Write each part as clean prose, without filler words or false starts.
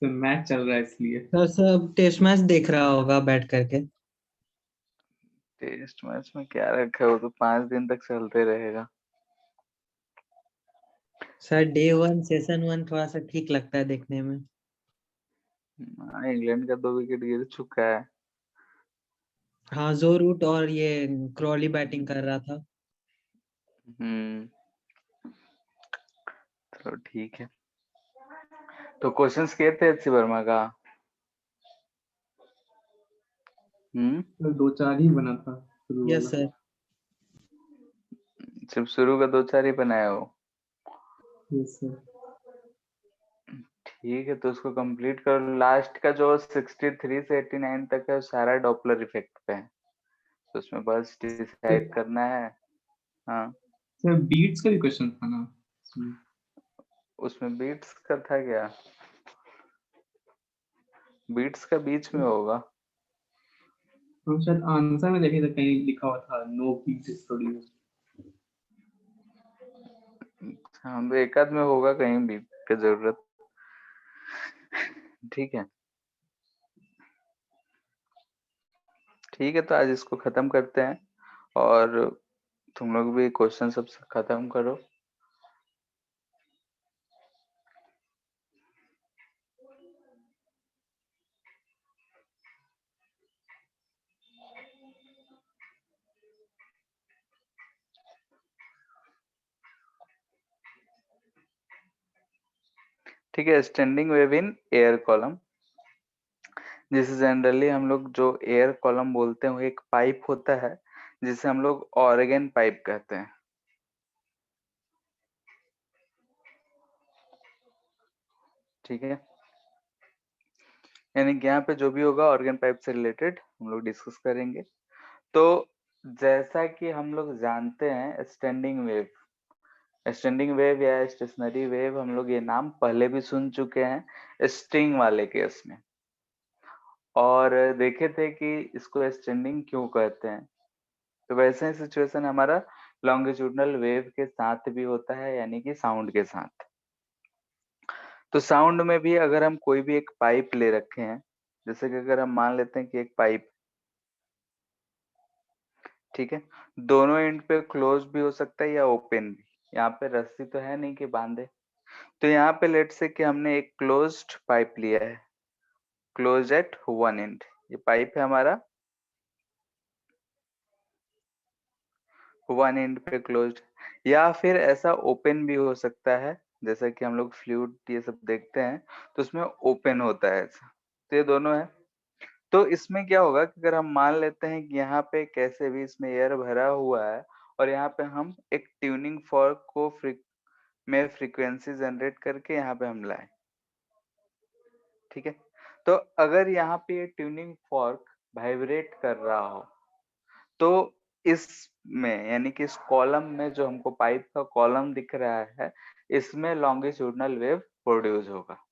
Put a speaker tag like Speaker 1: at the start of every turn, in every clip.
Speaker 1: तो मैच चल रहा है इसलिए।
Speaker 2: तो सब टेस्ट मैच देख रहा होगा बैठ करके।
Speaker 3: टेस्ट मैच में क्या रखा है, वो तो 5 दिन तक चलते रहेगा।
Speaker 2: सर डे 1 सेशन 1 थोड़ा सा ठीक लगता है देखने में।
Speaker 3: हाँ, इंग्लैंड का 2 विकेट गिर चुका है।
Speaker 2: हाँ, जो रूट और ये क्रॉली बैटिंग कर रहा था।
Speaker 3: हम्म। चलो ठीक है। तो क्वेश्चंस किए थे एचसी वर्मा का। हम्म।
Speaker 1: तो दो चार ही बना था शुरू
Speaker 2: यस
Speaker 1: वाला।
Speaker 2: सर।
Speaker 3: सिर्फ शुरू का 2-4 ही बनाया हो।
Speaker 1: Yes sir.
Speaker 3: ठीक है, तो उसको कंप्लीट करो। लास्ट का जो 63 से 89 तक है वो सारा डॉपलर इफेक्ट पे है, तो उसमें बस डिसाइड करना है। हाँ,
Speaker 1: सर बीट्स का भी क्वेश्चन था ना इसमें?
Speaker 3: उसमें बीट्स का था क्या? बीट्स का बीच में होगा।
Speaker 1: हम शायद आंसर में देखे थे, कहीं लिखा हुआ था नो बीट इज प्रोड्यूस्ड।
Speaker 3: हाँ, तो एक आध में होगा कहीं बीट की जरूरत। ठीक है। ठीक है, तो आज इसको खत्म करते हैं, और तुम लोग भी क्वेश्चन सब खत्म करो। ठीक है, standing wave in air column, जिसे जनरली हम लोग जो एयर कॉलम बोलते हैं वो एक पाइप होता है जिसे हम लोग ऑर्गन पाइप कहते हैं। ठीक है, यानी कि यहाँ पे जो भी होगा ऑर्गन पाइप से रिलेटेड हम लोग डिस्कस करेंगे। तो जैसा कि हम लोग जानते हैं, स्टैंडिंग वेव या स्टेशनरी वेव, हम लोग ये नाम पहले भी सुन चुके हैं स्ट्रिंग वाले केस में, और देखे थे कि इसको स्टैंडिंग क्यों कहते हैं। तो वैसे ही सिचुएशन हमारा लॉन्गिट्यूडनल वेव के साथ भी होता है, यानी कि साउंड के साथ। तो साउंड में भी अगर हम कोई भी एक पाइप ले रखे हैं, जैसे कि अगर हम मान लेते हैं कि एक पाइप, ठीक है, दोनों एंड पे क्लोज भी हो सकता है या ओपन भी। यहाँ पे रस्सी तो है नहीं कि बांधे, तो यहाँ पे लेट से कि हमने एक क्लोज्ड पाइप लिया है, क्लोज एट वन एंड, ये पाइप है हमारा वन एंड पे क्लोज्ड, या फिर ऐसा ओपन भी हो सकता है, जैसा कि हम लोग फ्लूइड ये सब देखते हैं तो उसमें ओपन होता है ऐसा। तो ये दोनों है। तो इसमें क्या होगा कि अगर हम मान लेते हैं कि यहाँ पे कैसे भी इसमें एयर भरा हुआ है, और यहाँ पे हम एक ट्यूनिंग फॉर्क को में फ्रीक्वेंसी जनरेट करके यहाँ पे हम लाए, ठीक है। तो अगर यहाँ पे ये ट्यूनिंग फॉर्क वाइब्रेट कर रहा हो, तो इसमें यानी कि इस कॉलम में जो हमको पाइप का कॉलम दिख रहा है, इसमें लॉन्गिट्यूडनल वेव प्रोड्यूस होगा।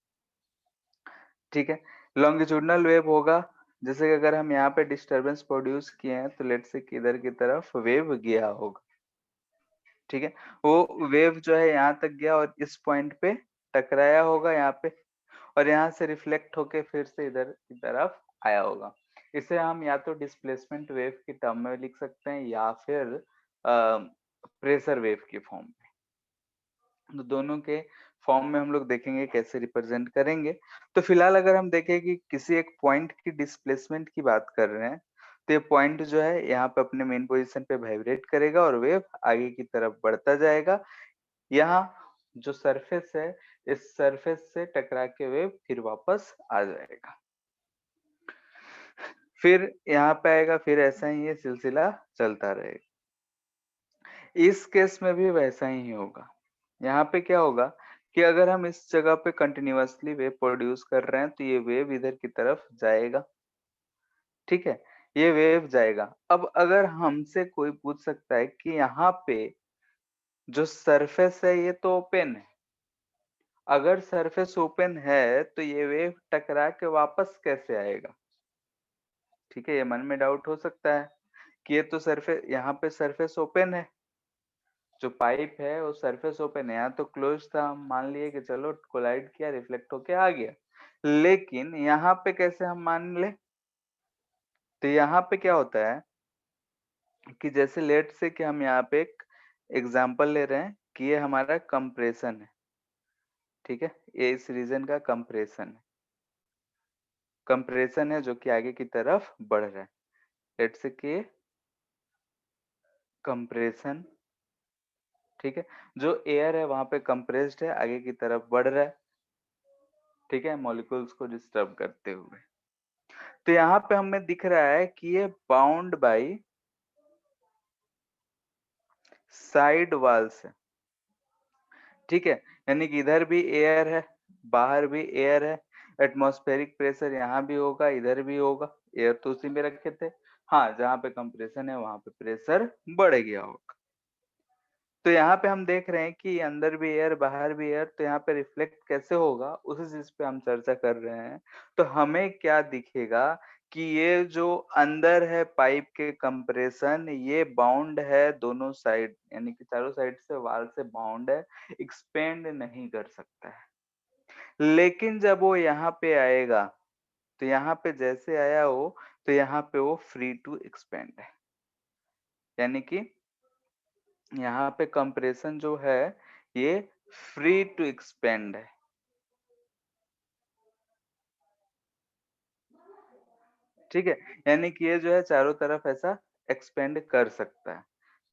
Speaker 3: ठीक है, लॉन्गिट्यूडनल वेव होगा, जैसे कि अगर हम यहाँ पे डिस्टरबेंस प्रोड्यूस किए हैं तो लेट से किधर की तरफ वेव गया होगा। ठीक है, वो वेव जो है यहाँ तक गया और इस पॉइंट पे टकराया होगा यहाँ पे, और यहाँ से रिफ्लेक्ट होके फिर से इधर की तरफ आया होगा। इसे हम या तो डिस्प्लेसमेंट वेव की टर्म में लिख सकते हैं या फिर प्रेशर वेव की फॉर्म में। तो दोनों के फॉर्म में हम लोग देखेंगे कैसे रिप्रेजेंट करेंगे। तो फिलहाल अगर हम देखें कि किसी एक पॉइंट की डिस्प्लेसमेंट की बात कर रहे हैं, तो ये पॉइंट जो है यहाँ पे अपने मेन पोजीशन पे वाइब्रेट करेगा और वेव आगे की तरफ बढ़ता जाएगा। यहाँ जो सरफेस है, इस सरफेस से टकरा के वेव फिर वापस आ जाएगा, फिर यहाँ पे आएगा, फिर ऐसा ही ये सिलसिला चलता रहेगा। इस केस में भी वैसा ही होगा। यहाँ पे क्या होगा कि अगर हम इस जगह पे कंटिन्यूअसली वेव प्रोड्यूस कर रहे हैं तो ये वेव इधर की तरफ जाएगा। ठीक है, ये वेव जाएगा। अब अगर हमसे कोई पूछ सकता है कि यहाँ पे जो सरफेस है ये तो ओपन है, अगर सरफेस ओपन है तो ये वेव टकरा के वापस कैसे आएगा। ठीक है, ये मन में डाउट हो सकता है कि ये तो सरफेस, यहाँ पे सरफेस ओपन है, जो पाइप है वो सरफेस ओपन है, यहाँ तो क्लोज था, हम मान लिए कि चलो कोलाइड किया, रिफ्लेक्ट होके आ गया, लेकिन यहाँ पे कैसे हम मान ले, तो यहाँ पे क्या होता है कि जैसे लेट से कि हम यहाँ पे एक एग्जांपल ले रहे हैं कि ये हमारा कंप्रेशन है, ठीक है, ये इस रीजन का कंप्रेशन है जो कि आगे की तरफ बढ़ रहा है। लेट से कि कंप्रेशन, ठीक है, जो एयर है वहां पे कंप्रेस्ड है, आगे की तरफ बढ़ रहा है, ठीक है, मॉलिक्यूल्स को डिस्टर्ब करते हुए। तो यहाँ पे हमें दिख रहा है कि ये बाउंड बाई साइड वॉल्स है, ठीक है, यानी कि इधर भी एयर है, बाहर भी एयर है, एटमॉस्फेरिक प्रेशर यहाँ भी होगा, इधर भी होगा, एयर तो उसी में रखे थे, हाँ, जहाँ पे कंप्रेशन है वहां पे प्रेशर बढ़ गया होगा। तो यहाँ पे हम देख रहे हैं कि अंदर भी एयर बाहर भी एयर, तो यहाँ पे रिफ्लेक्ट कैसे होगा उसी चीज पे हम चर्चा कर रहे हैं। तो हमें क्या दिखेगा कि ये जो अंदर है पाइप के कंप्रेशन, ये बाउंड है दोनों साइड, यानी कि चारों साइड से वाल से बाउंड है, एक्सपेंड नहीं कर सकता है। लेकिन जब वो यहाँ पे आएगा, तो यहाँ पे जैसे आया हो, तो यहाँ पे वो फ्री टू एक्सपेंड है, यानी कि यहाँ पे कंप्रेशन जो है ये फ्री टू एक्सपेंड है, ठीक है, यानी कि ये जो है चारों तरफ ऐसा एक्सपेंड कर सकता है,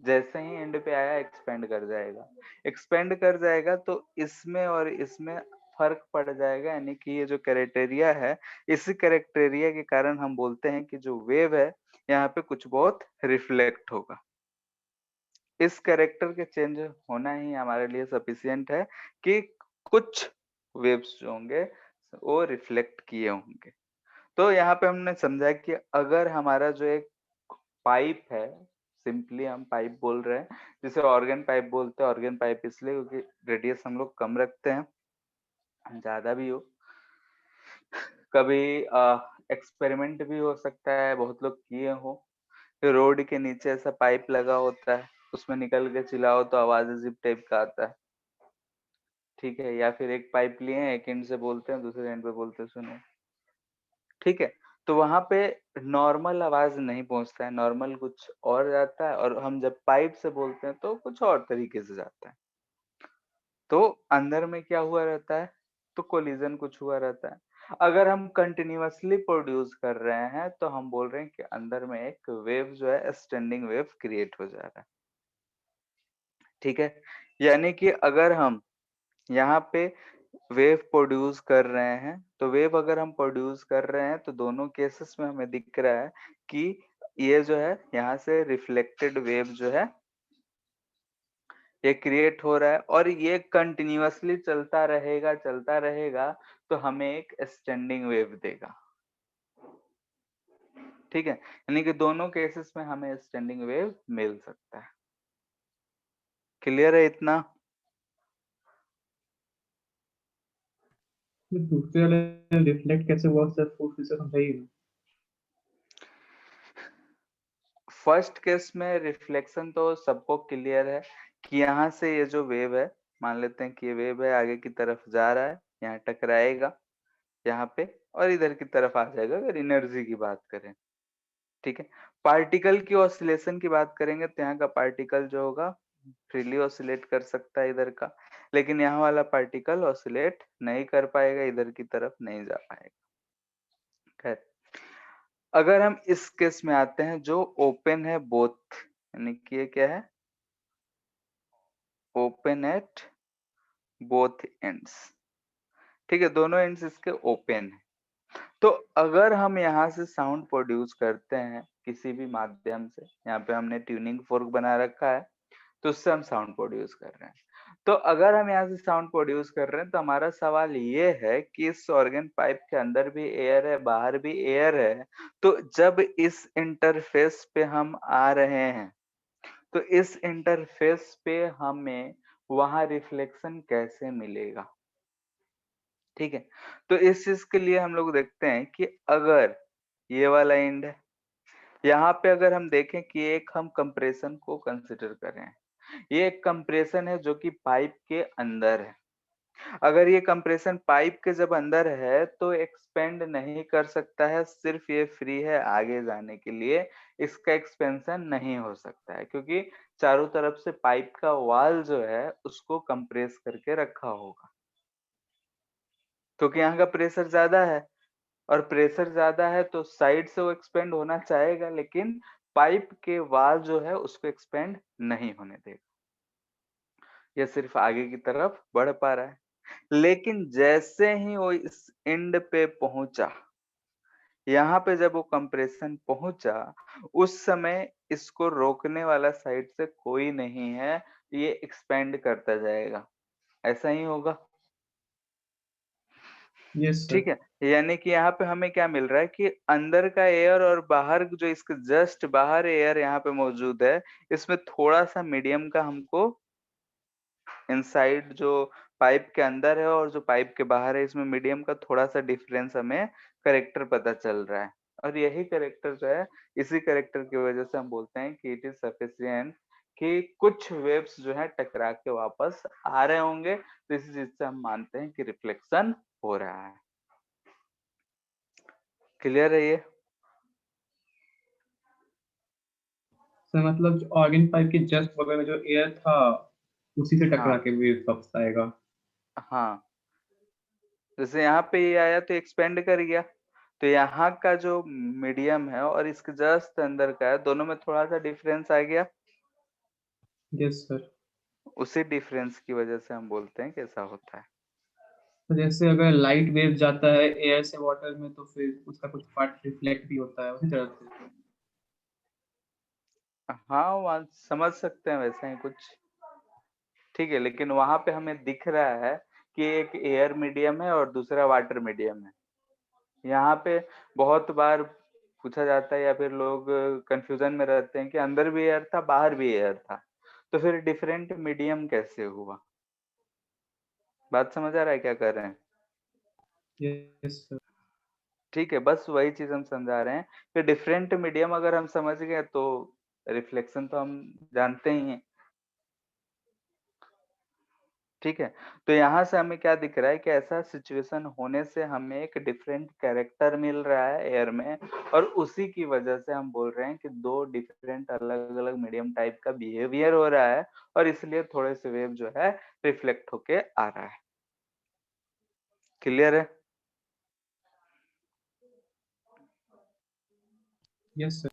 Speaker 3: जैसे ही एंड पे आया एक्सपेंड कर जाएगा, एक्सपेंड कर जाएगा तो इसमें और इसमें फर्क पड़ जाएगा, यानी कि ये जो क्राइटेरिया है, इसी क्राइटेरिया के कारण हम बोलते हैं कि जो वेव है यहाँ पे कुछ बहुत रिफ्लेक्ट होगा। इस कैरेक्टर के चेंज होना ही हमारे लिए सफिशियंट है कि कुछ वेव्स जो होंगे वो रिफ्लेक्ट किए होंगे। तो यहाँ पे हमने समझा कि अगर हमारा जो एक पाइप है, सिंपली हम पाइप बोल रहे हैं, जिसे ऑर्गन पाइप बोलते हैं, ऑर्गन पाइप इसलिए क्योंकि रेडियस हम लोग कम रखते हैं, ज्यादा भी हो, कभी एक्सपेरिमेंट भी हो सकता है, बहुत लोग किए हो, रोड के नीचे ऐसा पाइप लगा होता है, उसमें निकल के चिल्लाओ तो आवाज अजीब टाइप का आता है, ठीक है, या फिर एक पाइप लिए हैं, एक एंड से बोलते हैं, दूसरे एंड पे बोलते हैं सुनो, ठीक है, तो वहां पे नॉर्मल आवाज नहीं पहुंचता है, नॉर्मल कुछ और जाता है, और हम जब पाइप से बोलते हैं तो कुछ और तरीके से जाता है। तो अंदर में क्या हुआ रहता है, तो कोलिजन कुछ हुआ रहता है। अगर हम कंटिन्यूअसली प्रोड्यूस कर रहे हैं तो हम बोल रहे हैं कि अंदर में एक वेव जो है स्टैंडिंग वेव क्रिएट हो जा रहा है, ठीक है, यानी कि अगर हम यहाँ पे वेव प्रोड्यूस कर रहे हैं, तो वेव अगर हम प्रोड्यूस कर रहे हैं तो दोनों केसेस में हमें दिख रहा है कि ये जो है यहाँ से रिफ्लेक्टेड वेव जो है ये क्रिएट हो रहा है, और ये कंटिन्यूअसली चलता रहेगा तो हमें एक स्टैंडिंग वेव देगा, ठीक है, यानी कि दोनों केसेस में हमें स्टैंडिंग वेव मिल सकता है। क्लियर है इतना?
Speaker 1: तो दूसरे वाले रिफ्लेक्ट कैसे हुआ सर, फिर से समझाइए ना।
Speaker 3: फर्स्ट केस में रिफ्लेक्शन तो सबको क्लियर है कि यहाँ से ये जो वेव है, मान लेते हैं कि ये वेव है, आगे की तरफ जा रहा है, यहाँ टकराएगा यहाँ पे, और इधर की तरफ आ जाएगा, अगर एनर्जी की बात करें, ठीक है। पार्टिकल की ऑसिलेशन की बात करेंगे तो यहाँ का पार्टिकल जो होगा फ्रीली ऑसिलेट कर सकता है इधर का, लेकिन यहाँ वाला पार्टिकल ऑसिलेट नहीं कर पाएगा, इधर की तरफ नहीं जा पाएगा। खैर, अगर हम इस केस में आते हैं जो ओपन है बोथ, यानी कि ये क्या है, ओपन एट बोथ एंड्स, ठीक है, दोनों एंड्स इसके ओपन है। तो अगर हम यहाँ से साउंड प्रोड्यूस करते हैं किसी भी माध्यम से, यहाँ पे हमने ट्यूनिंग फोर्क बना रखा है, तो उससे हम साउंड प्रोड्यूस कर रहे हैं। तो अगर हम यहाँ से साउंड प्रोड्यूस कर रहे हैं तो हमारा सवाल ये है कि इस ऑर्गन पाइप के अंदर भी एयर है, बाहर भी एयर है, तो जब इस इंटरफेस पे हम आ रहे हैं तो इस इंटरफेस पे हमें वहां रिफ्लेक्शन कैसे मिलेगा, ठीक है। तो इस चीज के लिए हम लोग देखते हैं कि अगर ये वाला एंड है, यहाँ पे अगर हम देखें कि एक हम कंप्रेशन को कंसिडर करें, ये एक कंप्रेशन है जो कि पाइप के अंदर है, अगर ये कंप्रेशन पाइप के जब अंदर है तो एक्सपेंड नहीं कर सकता है, सिर्फ ये फ्री है आगे जाने के लिए, इसका एक्सपेंशन नहीं हो सकता है क्योंकि चारों तरफ से पाइप का वाल जो है उसको कंप्रेस करके रखा होगा, क्योंकि यहाँ का प्रेशर ज्यादा है और प्रेशर ज्यादा है तो साइड से वो एक्सपेंड होना चाहेगा, लेकिन पाइप के वाल जो है उसको एक्सपेंड नहीं होने देगा, ये सिर्फ आगे की तरफ बढ़ पा रहा है। लेकिन जैसे ही वो इस एंड पे पहुंचा, यहाँ पे जब वो कंप्रेशन पहुंचा, उस समय इसको रोकने वाला साइड से कोई नहीं है, ये एक्सपेंड करता जाएगा, ऐसा ही होगा।
Speaker 1: यस
Speaker 3: ठीक
Speaker 1: सर।
Speaker 3: है, यानी कि यहाँ पे हमें क्या मिल रहा है कि अंदर का एयर और बाहर जो इसके जस्ट बाहर एयर यहाँ पे मौजूद है, इसमें थोड़ा सा मीडियम का हमको इनसाइड जो पाइप के अंदर है और जो पाइप के बाहर है, इसमें मीडियम का थोड़ा सा डिफरेंस हमें करेक्टर पता चल रहा है, और यही करेक्टर जो है, इसी करेक्टर की वजह से हम बोलते हैं कि इट इज सफिशिएंट कि कुछ वेव्स जो है टकरा के वापस आ रहे होंगे, तो इसी चीज से हम मानते हैं कि रिफ्लेक्शन हो रहा है। क्लियर है ये?
Speaker 1: सर मतलब जो ऑर्गन पाइप के जस्ट बगल में जो एयर था उसी से टकरा
Speaker 3: हाँ
Speaker 1: के वेव वापस आएगा।
Speaker 3: हाँ, जैसे यहाँ पे ये आया तो एक्सपेंड कर गया, तो यहाँ का जो मीडियम है और इसके जस्ट अंदर का है, दोनों में थोड़ा सा डिफरेंस आ गया,
Speaker 1: यस सर।
Speaker 3: उसी डिफरेंस की वजह से हम बोलते हैं कि ऐसा होता है।
Speaker 1: तो जैसे अगर लाइट वेव जाता है एयर से वाटर में तो फिर उसका कुछ पार्ट रिफ्लेक्ट भी होता है उसी तरह से।
Speaker 3: हाँ, वहाँ समझ सकते हैं वैसा ही कुछ। ठीक है, लेकिन वहां पे हमें दिख रहा है कि एक एयर मीडियम है और दूसरा वाटर मीडियम है। यहाँ पे बहुत बार पूछा जाता है या फिर लोग कंफ्यूजन में रहते हैं कि अंदर भी एयर था बाहर भी एयर था, तो फिर डिफरेंट मीडियम कैसे हुआ? बात समझ आ रहा है क्या कर रहे हैं?
Speaker 1: Yes sir.
Speaker 3: ठीक है, बस वही चीज हम समझा रहे हैं कि डिफरेंट मीडियम अगर हम समझ गए तो रिफ्लेक्शन तो हम जानते ही हैं। ठीक है, तो यहाँ से हमें क्या दिख रहा है कि ऐसा सिचुएशन होने से हमें एक डिफरेंट कैरेक्टर मिल रहा है एयर में, और उसी की वजह से हम बोल रहे हैं कि दो डिफरेंट अलग अलग मीडियम टाइप का बिहेवियर हो रहा है, और इसलिए थोड़े से वेव जो है रिफ्लेक्ट होके आ रहा है। क्लियर है?
Speaker 1: Yes sir.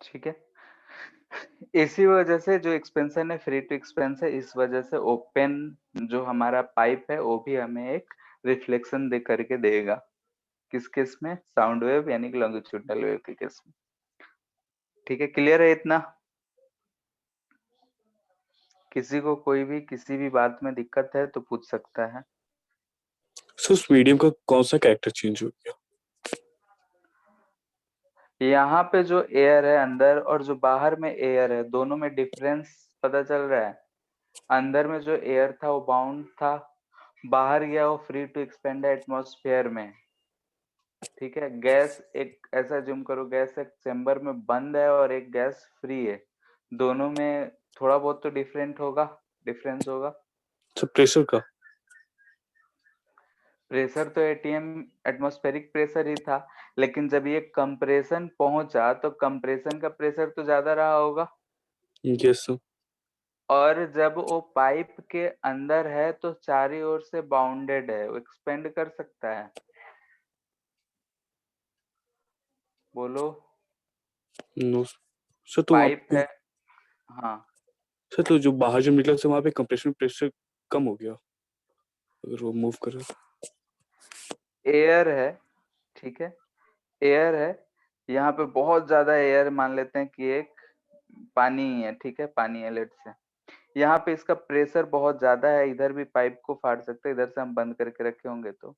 Speaker 3: ठीक है, इसी वजह से जो एक्सपेंशन है फ्री टू एक्सपेंस है, इस वजह से ओपन जो हमारा पाइप है वो भी हमें एक रिफ्लेक्शन दे करके देगा। किस केस में? साउंड वेव यानी कि लॉन्गिट्यूडनल वेव के केस में। ठीक है, क्लियर है इतना? किसी को कोई भी किसी भी बात में दिक्कत है तो पूछ सकता है।
Speaker 4: सो उस मीडियम का कौन सा कैरेक्टर चेंज हो गया?
Speaker 3: यहाँ पे जो एयर है अंदर और जो बाहर में एयर है, दोनों में डिफरेंस पता चल रहा है। अंदर में जो एयर था वो बाउंड था, बाहर गया वो फ्री टू एक्सपेंड एटमॉस्फेयर में। ठीक है, गैस एक ऐसा जूम करो, गैस एक चेंबर में बंद है और एक गैस फ्री है, दोनों में थोड़ा बहुत तो डिफरेंस होगा।
Speaker 4: सो प्रेशर का?
Speaker 3: प्रेशर तो एटीएम एटमॉस्फेरिक प्रेशर ही था, लेकिन जब ये कंप्रेशन पहुंचा तो कंप्रेशन का प्रेशर तो ज्यादा रहा होगा,
Speaker 4: यस सर।
Speaker 3: और जब वो पाइप के अंदर है तो चारों ओर से बाउंडेड है, वो एक्सपेंड कर सकता है। बोलो।
Speaker 4: नो सर, तो वहाँ
Speaker 3: पाइप
Speaker 4: पे
Speaker 3: है, हाँ
Speaker 4: सर तो जो बाहर जब निकला तो वहाँ पे कंप्रेशन प्रेशर कम हो गया अगर वो मूव करे
Speaker 3: एयर है, ठीक है, एयर है, यहाँ पे बहुत ज्यादा एयर मान लेते हैं कि एक पानी ही है, ठीक है, पानी है लेट से, यहाँ पे इसका प्रेशर बहुत ज्यादा है, इधर भी पाइप को फाड़ सकते हैं, इधर से हम बंद करके रखे होंगे तो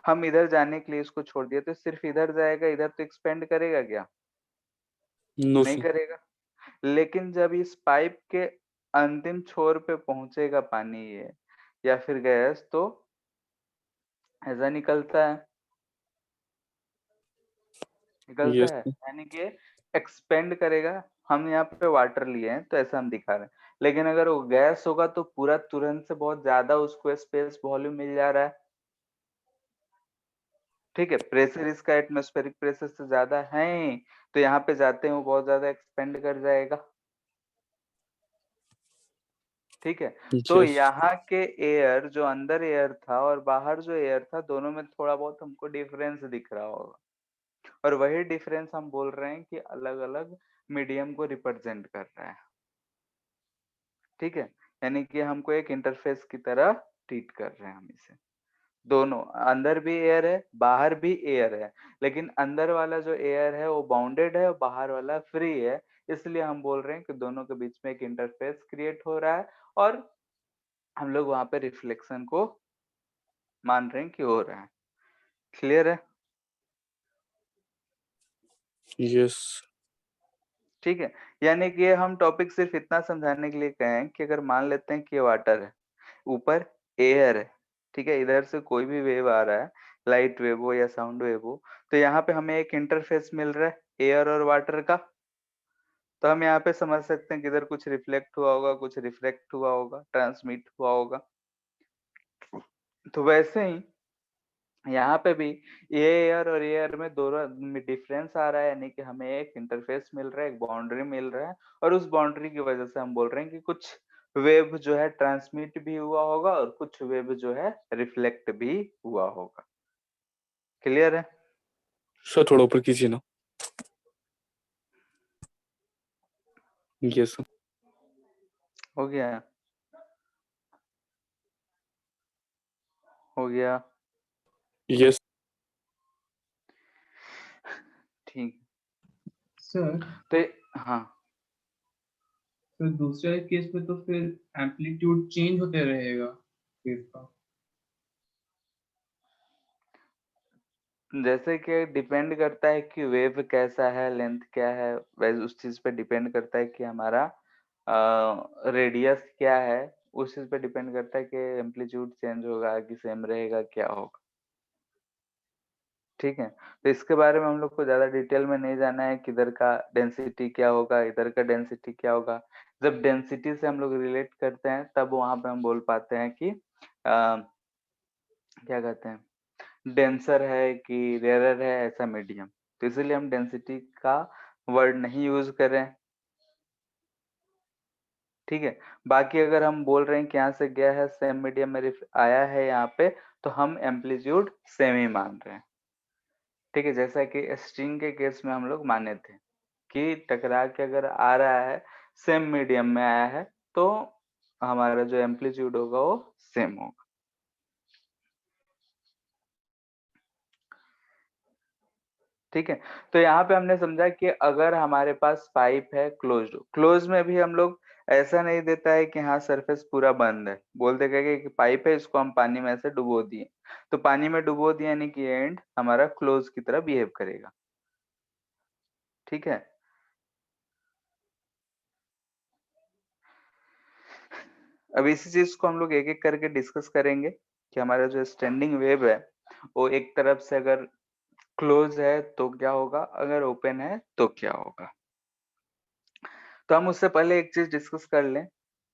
Speaker 3: हम इधर जाने के लिए इसको छोड़ दिया तो सिर्फ इधर जाएगा, इधर तो एक्सपेंड करेगा क्या?
Speaker 4: नो
Speaker 3: नहीं
Speaker 4: सर
Speaker 3: करेगा। लेकिन जब इस पाइप के अंतिम छोर पे पहुंचेगा पानी ये या फिर गैस, तो ऐसा निकलता है, निकलता
Speaker 4: यस
Speaker 3: है, यानी कि एक्सपेंड करेगा। हम यहाँ पे वाटर लिए हैं तो ऐसा हम दिखा रहे हैं, लेकिन अगर वो गैस होगा तो पूरा तुरंत से बहुत ज्यादा उसको स्पेस वॉल्यूम मिल जा रहा है, ठीक है, प्रेशर इसका एटमॉस्फेरिक प्रेशर से ज्यादा है ही, तो यहाँ पे जाते हैं वो बहुत ज्यादा एक्सपेंड कर जाएगा, ठीक है। तो
Speaker 4: यस
Speaker 3: यहाँ के एयर जो अंदर एयर था और बाहर जो एयर था, दोनों में थोड़ा बहुत हमको डिफरेंस दिख रहा होगा, और वही डिफरेंस हम बोल रहे हैं कि अलग अलग मीडियम को रिप्रेजेंट कर रहा है, ठीक है, यानी कि हमको एक इंटरफेस की तरह ट्रीट कर रहे हैं हम इसे। दोनों, अंदर भी एयर है बाहर भी एयर है, लेकिन अंदर वाला जो एयर है वो बाउंडेड है और बाहर वाला फ्री है, इसलिए हम बोल रहे हैं कि दोनों के बीच में एक इंटरफेस क्रिएट हो रहा है, और हम लोग वहां पे रिफ्लेक्शन को मान रहे हैं कि हो रहा है। क्लियर है?
Speaker 4: यस
Speaker 3: ठीक है, यानी कि हम टॉपिक सिर्फ इतना समझाने के लिए कहे हैं कि अगर मान लेते हैं कि ये वाटर है, ऊपर एयर है, ठीक है, इधर से कोई भी वेव आ रहा है, लाइट वेव हो या साउंड वेव हो, तो यहाँ पे हमें एक इंटरफेस मिल रहा है एयर और वाटर का, तो हम यहाँ पे समझ सकते हैं कि इधर कुछ रिफ्लेक्ट हुआ होगा, कुछ रिफ्लेक्ट हुआ होगा, ट्रांसमिट हुआ होगा। तो वैसे ही यहाँ पे भी ये एयर और एयर में दोनों में डिफरेंस आ रहा है, यानी कि हमें एक इंटरफेस मिल रहा है, एक बाउंड्री मिल रहा है, और उस बाउंड्री की वजह से हम बोल रहे हैं कि कुछ वेव जो है ट्रांसमिट भी हुआ होगा और कुछ वेव जो है रिफ्लेक्ट भी हुआ होगा। क्लियर है?
Speaker 4: सर थोड़ा ऊपर कीजिए ना यस सर
Speaker 3: हो गया, हो गया,
Speaker 4: यस
Speaker 3: ठीक।
Speaker 1: सर
Speaker 3: तो हाँ,
Speaker 1: फिर दूसरे केस में तो फिर एम्पलीट्यूड चेंज होते रहेगा वेव का।
Speaker 3: जैसे कि डिपेंड करता है कि वेव कैसा है, लेंथ क्या है, वैसे उस चीज पे डिपेंड करता है कि हमारा रेडियस क्या है, उस चीज पे डिपेंड करता है कि एम्पलीट्यूड चेंज होगा कि सेम रहेगा, क्या होगा, ठीक है। तो इसके बारे में हम लोग को ज्यादा डिटेल में नहीं जाना है कि इधर का डेंसिटी क्या होगा, इधर का डेंसिटी क्या होगा। जब डेंसिटी से हम लोग रिलेट करते हैं तब वहां पे हम बोल पाते हैं कि क्या कहते हैं, डेंसर है कि रेयरर है, ऐसा मीडियम, तो इसीलिए हम डेंसिटी का वर्ड नहीं यूज कर रहे हैं, ठीक है। बाकी अगर हम बोल रहे हैं कि यहाँ से गया है सेम मीडियम में आया है यहाँ पे, तो हम एम्पलीट्यूड सेम ही मान रहे हैं, ठीक है, जैसा कि स्ट्रिंग के केस में हम लोग माने थे कि टकरा के अगर आ रहा है सेम मीडियम में आया है तो हमारा जो एम्पलीट्यूड होगा वो सेम होगा। ठीक है, तो यहाँ पे हमने समझा कि अगर हमारे पास पाइप है क्लोज्ड, क्लोज में भी हम लोग ऐसा नहीं देता है कि हाँ सरफेस पूरा बंद है, बोल देगा कि पाइप है इसको हम पानी में ऐसे डुबो दिए, तो पानी में डुबो दिया यानी कि एंड हमारा क्लोज की तरह बिहेव करेगा, ठीक है। अब इसी चीज को हम लोग एक एक करके डिस्कस करेंगे कि हमारा जो स्टैंडिंग वेव है वो एक तरफ से अगर क्लोज है तो क्या होगा, अगर ओपन है तो क्या होगा। तो हम उससे पहले एक चीज डिस्कस कर लें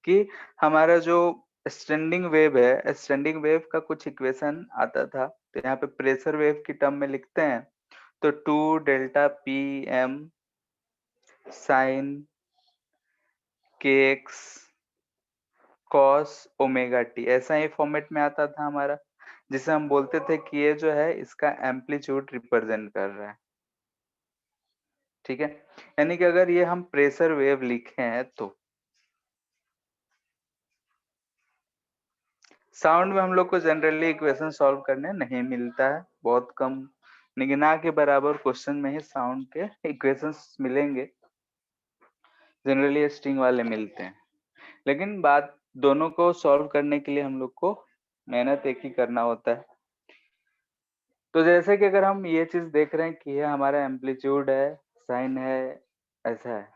Speaker 3: कि हमारा जो स्टैंडिंग वेव है, स्टैंडिंग वेव का कुछ इक्वेशन आता था, तो यहाँ पे प्रेशर वेव की टर्म में लिखते हैं तो 2 डेल्टा पी एम साइन के एक्स कॉस ओमेगा टी, ऐसा ही फॉर्मेट में आता था हमारा, जिसे हम बोलते थे कि ये जो है इसका एम्पलीट्यूड रिप्रेजेंट कर रहा है, ठीक है। यानी कि अगर ये हम प्रेशर वेव लिखे हैं तो साउंड में हम लोग को जनरली इक्वेशन सॉल्व करने नहीं मिलता है, बहुत कम, ना के बराबर क्वेश्चन में ही साउंड के इक्वेशंस मिलेंगे, जनरली स्ट्रिंग वाले मिलते हैं। लेकिन बात दोनों को सॉल्व करने के लिए हम लोग को मेहनत एक ही करना होता है। तो जैसे कि अगर हम ये चीज देख रहे हैं कि ये हमारा एम्पलीट्यूड है, साइन है, ऐसा है,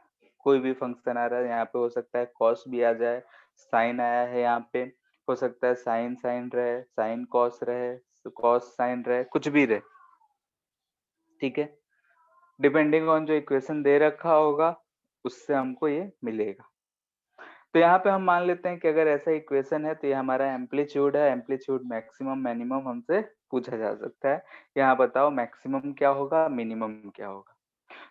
Speaker 3: कोई भी फंक्शन आ रहा है, यहाँ पे हो सकता है कॉस भी आ जाए, साइन आया है यहाँ पे, हो सकता है साइन साइन रहे, साइन कॉस रहे, कॉस साइन रहे, कुछ भी रहे, ठीक है, डिपेंडिंग ऑन जो इक्वेशन दे रखा होगा उससे हमको ये मिलेगा। तो यहाँ पे हम मान लेते हैं कि अगर ऐसा इक्वेशन है तो ये हमारा एम्पलीट्यूड है, एम्पलीट्यूड मैक्सिमम मिनिमम हमसे पूछा जा सकता है, यहाँ बताओ मैक्सिमम क्या होगा, मिनिमम क्या होगा।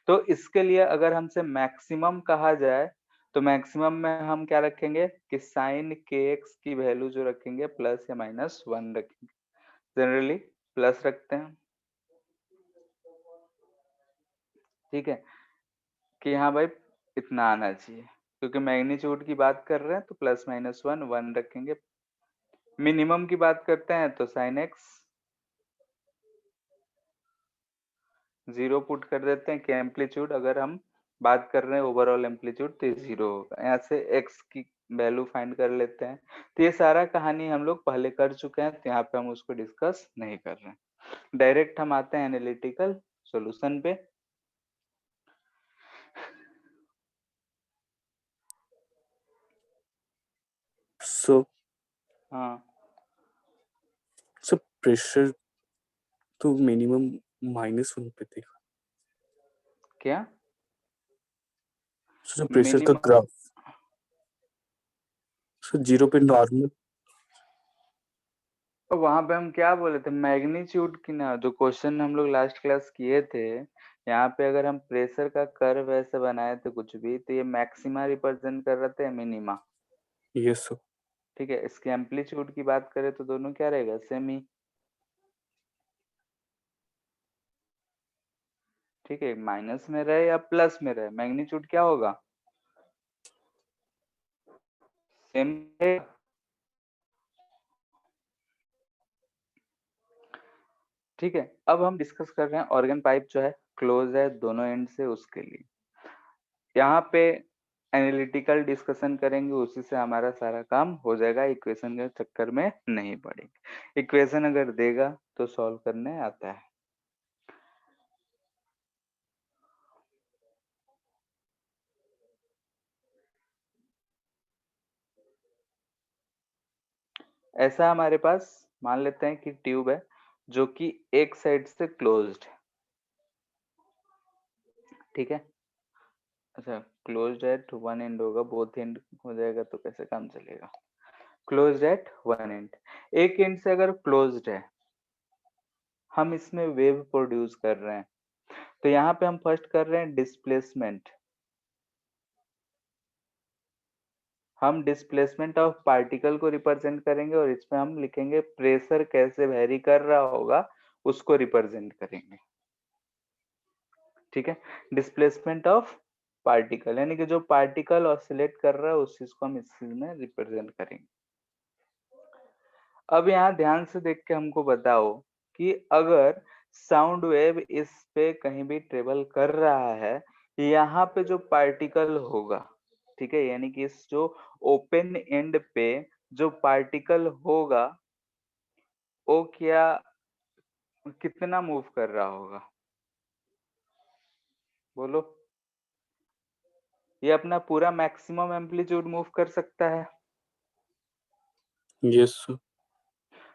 Speaker 3: तो इसके लिए अगर हमसे मैक्सिमम कहा जाए तो मैक्सिमम में हम क्या रखेंगे कि साइन के एक्स की वैल्यू जो रखेंगे प्लस या माइनस 1 रखेंगे, जनरली प्लस रखते हैं, ठीक है, कि हाँ भाई इतना आना चाहिए, क्योंकि मैग्नीट्यूड की बात कर रहे हैं तो प्लस माइनस 1 रखेंगे। मिनिमम की बात करते हैं तो साइन एक्स 0 पुट कर देते हैं कि एम्पलीट्यूड अगर हम बात कर रहे हैं ओवरऑल एम्पलीट्यूड तो 0 होगा, यहाँ से एक्स की वैल्यू फाइंड कर लेते हैं। तो ये सारा कहानी हम लोग पहले कर चुके हैं, तो यहाँ पे हम उसको डिस्कस नहीं कर रहे हैं, डायरेक्ट हम आते हैं एनालिटिकल सॉल्यूशन पे।
Speaker 4: सो
Speaker 3: हाँ
Speaker 4: सो प्रेशर तो मिनिमम -1 पे देगा।
Speaker 3: क्या
Speaker 4: सो प्रेशर का
Speaker 3: मिनिमम,
Speaker 4: ग्राफ, सो 0 पे नॉर्मल,
Speaker 3: तो वहां पे हम क्या बोले थे मैग्नीट्यूड की ना, जो क्वेश्चन हम लोग लास्ट क्लास किए थे, यहाँ पे अगर हम प्रेशर का कर्व ऐसे बनाए थे कुछ भी, तो ये मैक्सिमा रिप्रेजेंट कर रहे थे मिनिमा,
Speaker 4: ये सो
Speaker 3: ठीक है। इसके एम्पलीट्यूड की बात करें तो दोनों क्या रहेगा, सेम ही, ठीक है, माइनस में रहे या प्लस में रहे, मैग्नीट्यूड क्या होगा, सेम है। ठीक है, अब हम डिस्कस कर रहे हैं ऑर्गन पाइप जो है क्लोज है दोनों एंड से, उसके लिए यहाँ पे एनालिटिकल डिस्कशन करेंगे, उसी से हमारा सारा काम हो जाएगा, इक्वेशन के चक्कर में नहीं पड़ेंगे। इक्वेशन अगर देगा तो सॉल्व करने आता है। ऐसा हमारे पास मान लेते हैं कि ट्यूब है जो कि एक साइड से क्लोज्ड है, ठीक है, अच्छा क्लोज्ड एट वन एंड होगा, बोथ एंड हो जाएगा तो कैसे काम चलेगा, क्लोज्ड एट वन एंड, एक एंड से अगर क्लोज्ड है, हम इसमें वेव प्रोड्यूस कर रहे हैं, तो यहाँ पे हम फर्स्ट कर रहे हैं डिस्प्लेसमेंट, हम डिस्प्लेसमेंट ऑफ पार्टिकल को रिप्रेजेंट करेंगे और इसमें हम लिखेंगे प्रेशर कैसे वेरी कर रहा होगा उसको रिप्रेजेंट करेंगे, ठीक है, डिस्प्लेसमेंट ऑफ पार्टिकल, यानी कि जो पार्टिकल ऑसिलेट कर रहा है उस चीज को हम इस चीज में रिप्रेजेंट करेंगे। अब यहाँ ध्यान से देख के हमको बताओ कि अगर साउंड वेव इस पे कहीं भी ट्रेवल कर रहा है, यहाँ पे जो पार्टिकल होगा, ठीक है, यानी कि इस जो ओपन एंड पे जो पार्टिकल होगा वो क्या कितना मूव कर रहा होगा, बोलो, ये अपना पूरा मैक्सिमम एम्पलीट्यूड मूव कर सकता है।
Speaker 4: ये सो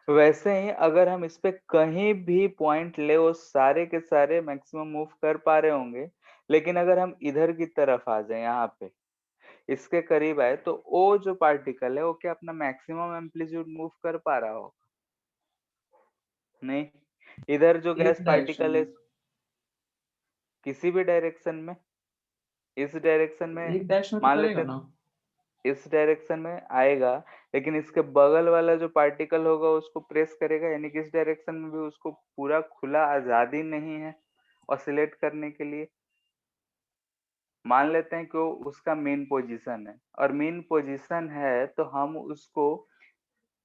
Speaker 3: वैसे ही अगर हम इस पे कहीं भी पॉइंट ले वो सारे के सारे मैक्सिमम मूव कर पा रहे होंगे, लेकिन अगर हम इधर की तरफ आ जाए, यहाँ पे इसके करीब आए, तो वो जो पार्टिकल है वो क्या अपना मैक्सिमम एम्पलीट्यूड मूव कर पा रहा हो, नहीं, इधर जो
Speaker 1: एक
Speaker 3: गैस
Speaker 1: डायरेक्शन
Speaker 3: पार्टिकल है
Speaker 1: में,
Speaker 3: किसी भी डायरेक्शन में, इस डायरेक्शन में
Speaker 1: एक डायरेक्शन में तो
Speaker 3: मान लेते
Speaker 1: करेगा
Speaker 3: हैं,
Speaker 1: ना।
Speaker 3: इस डायरेक्शन में आएगा, लेकिन इसके बगल वाला जो पार्टिकल होगा उसको प्रेस करेगा, यानी कि इस डायरेक्शन में भी उसको पूरा खुला आजादी नहीं है ऑसिलेट करने के लिए। मान लेते हैं कि वो उसका मेन पोजीशन है, और मेन पोजीशन है तो हम उसको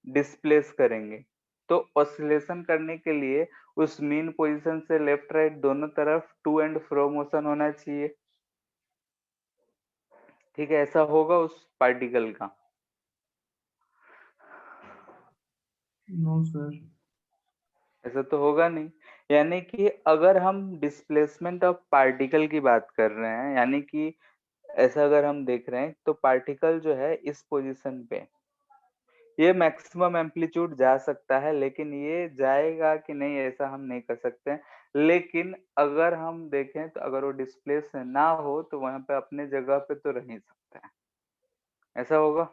Speaker 3: डिस्प्लेस करेंगे। तो ऑसिलेशन करने के लिए उस मीन पोजीशन से लेफ्ट राइट दोनों तरफ टू एंड फ्रो मोशन होना चाहिए। ठीक है, ऐसा होगा उस पार्टिकल का?
Speaker 1: No sir.
Speaker 3: ऐसा तो होगा नहीं। यानी कि अगर हम डिस्प्लेसमेंट ऑफ पार्टिकल की बात कर रहे हैं, यानी कि ऐसा अगर हम देख रहे हैं तो पार्टिकल जो है इस पोजीशन पे ये मैक्सिमम एम्पलीट्यूड जा सकता है, लेकिन ये जाएगा कि नहीं ऐसा हम नहीं कर सकते हैं। लेकिन अगर हम देखें तो अगर वो डिस्प्लेस ना हो तो वहां पे अपने जगह पे तो रह ही सकता है। ऐसा होगा।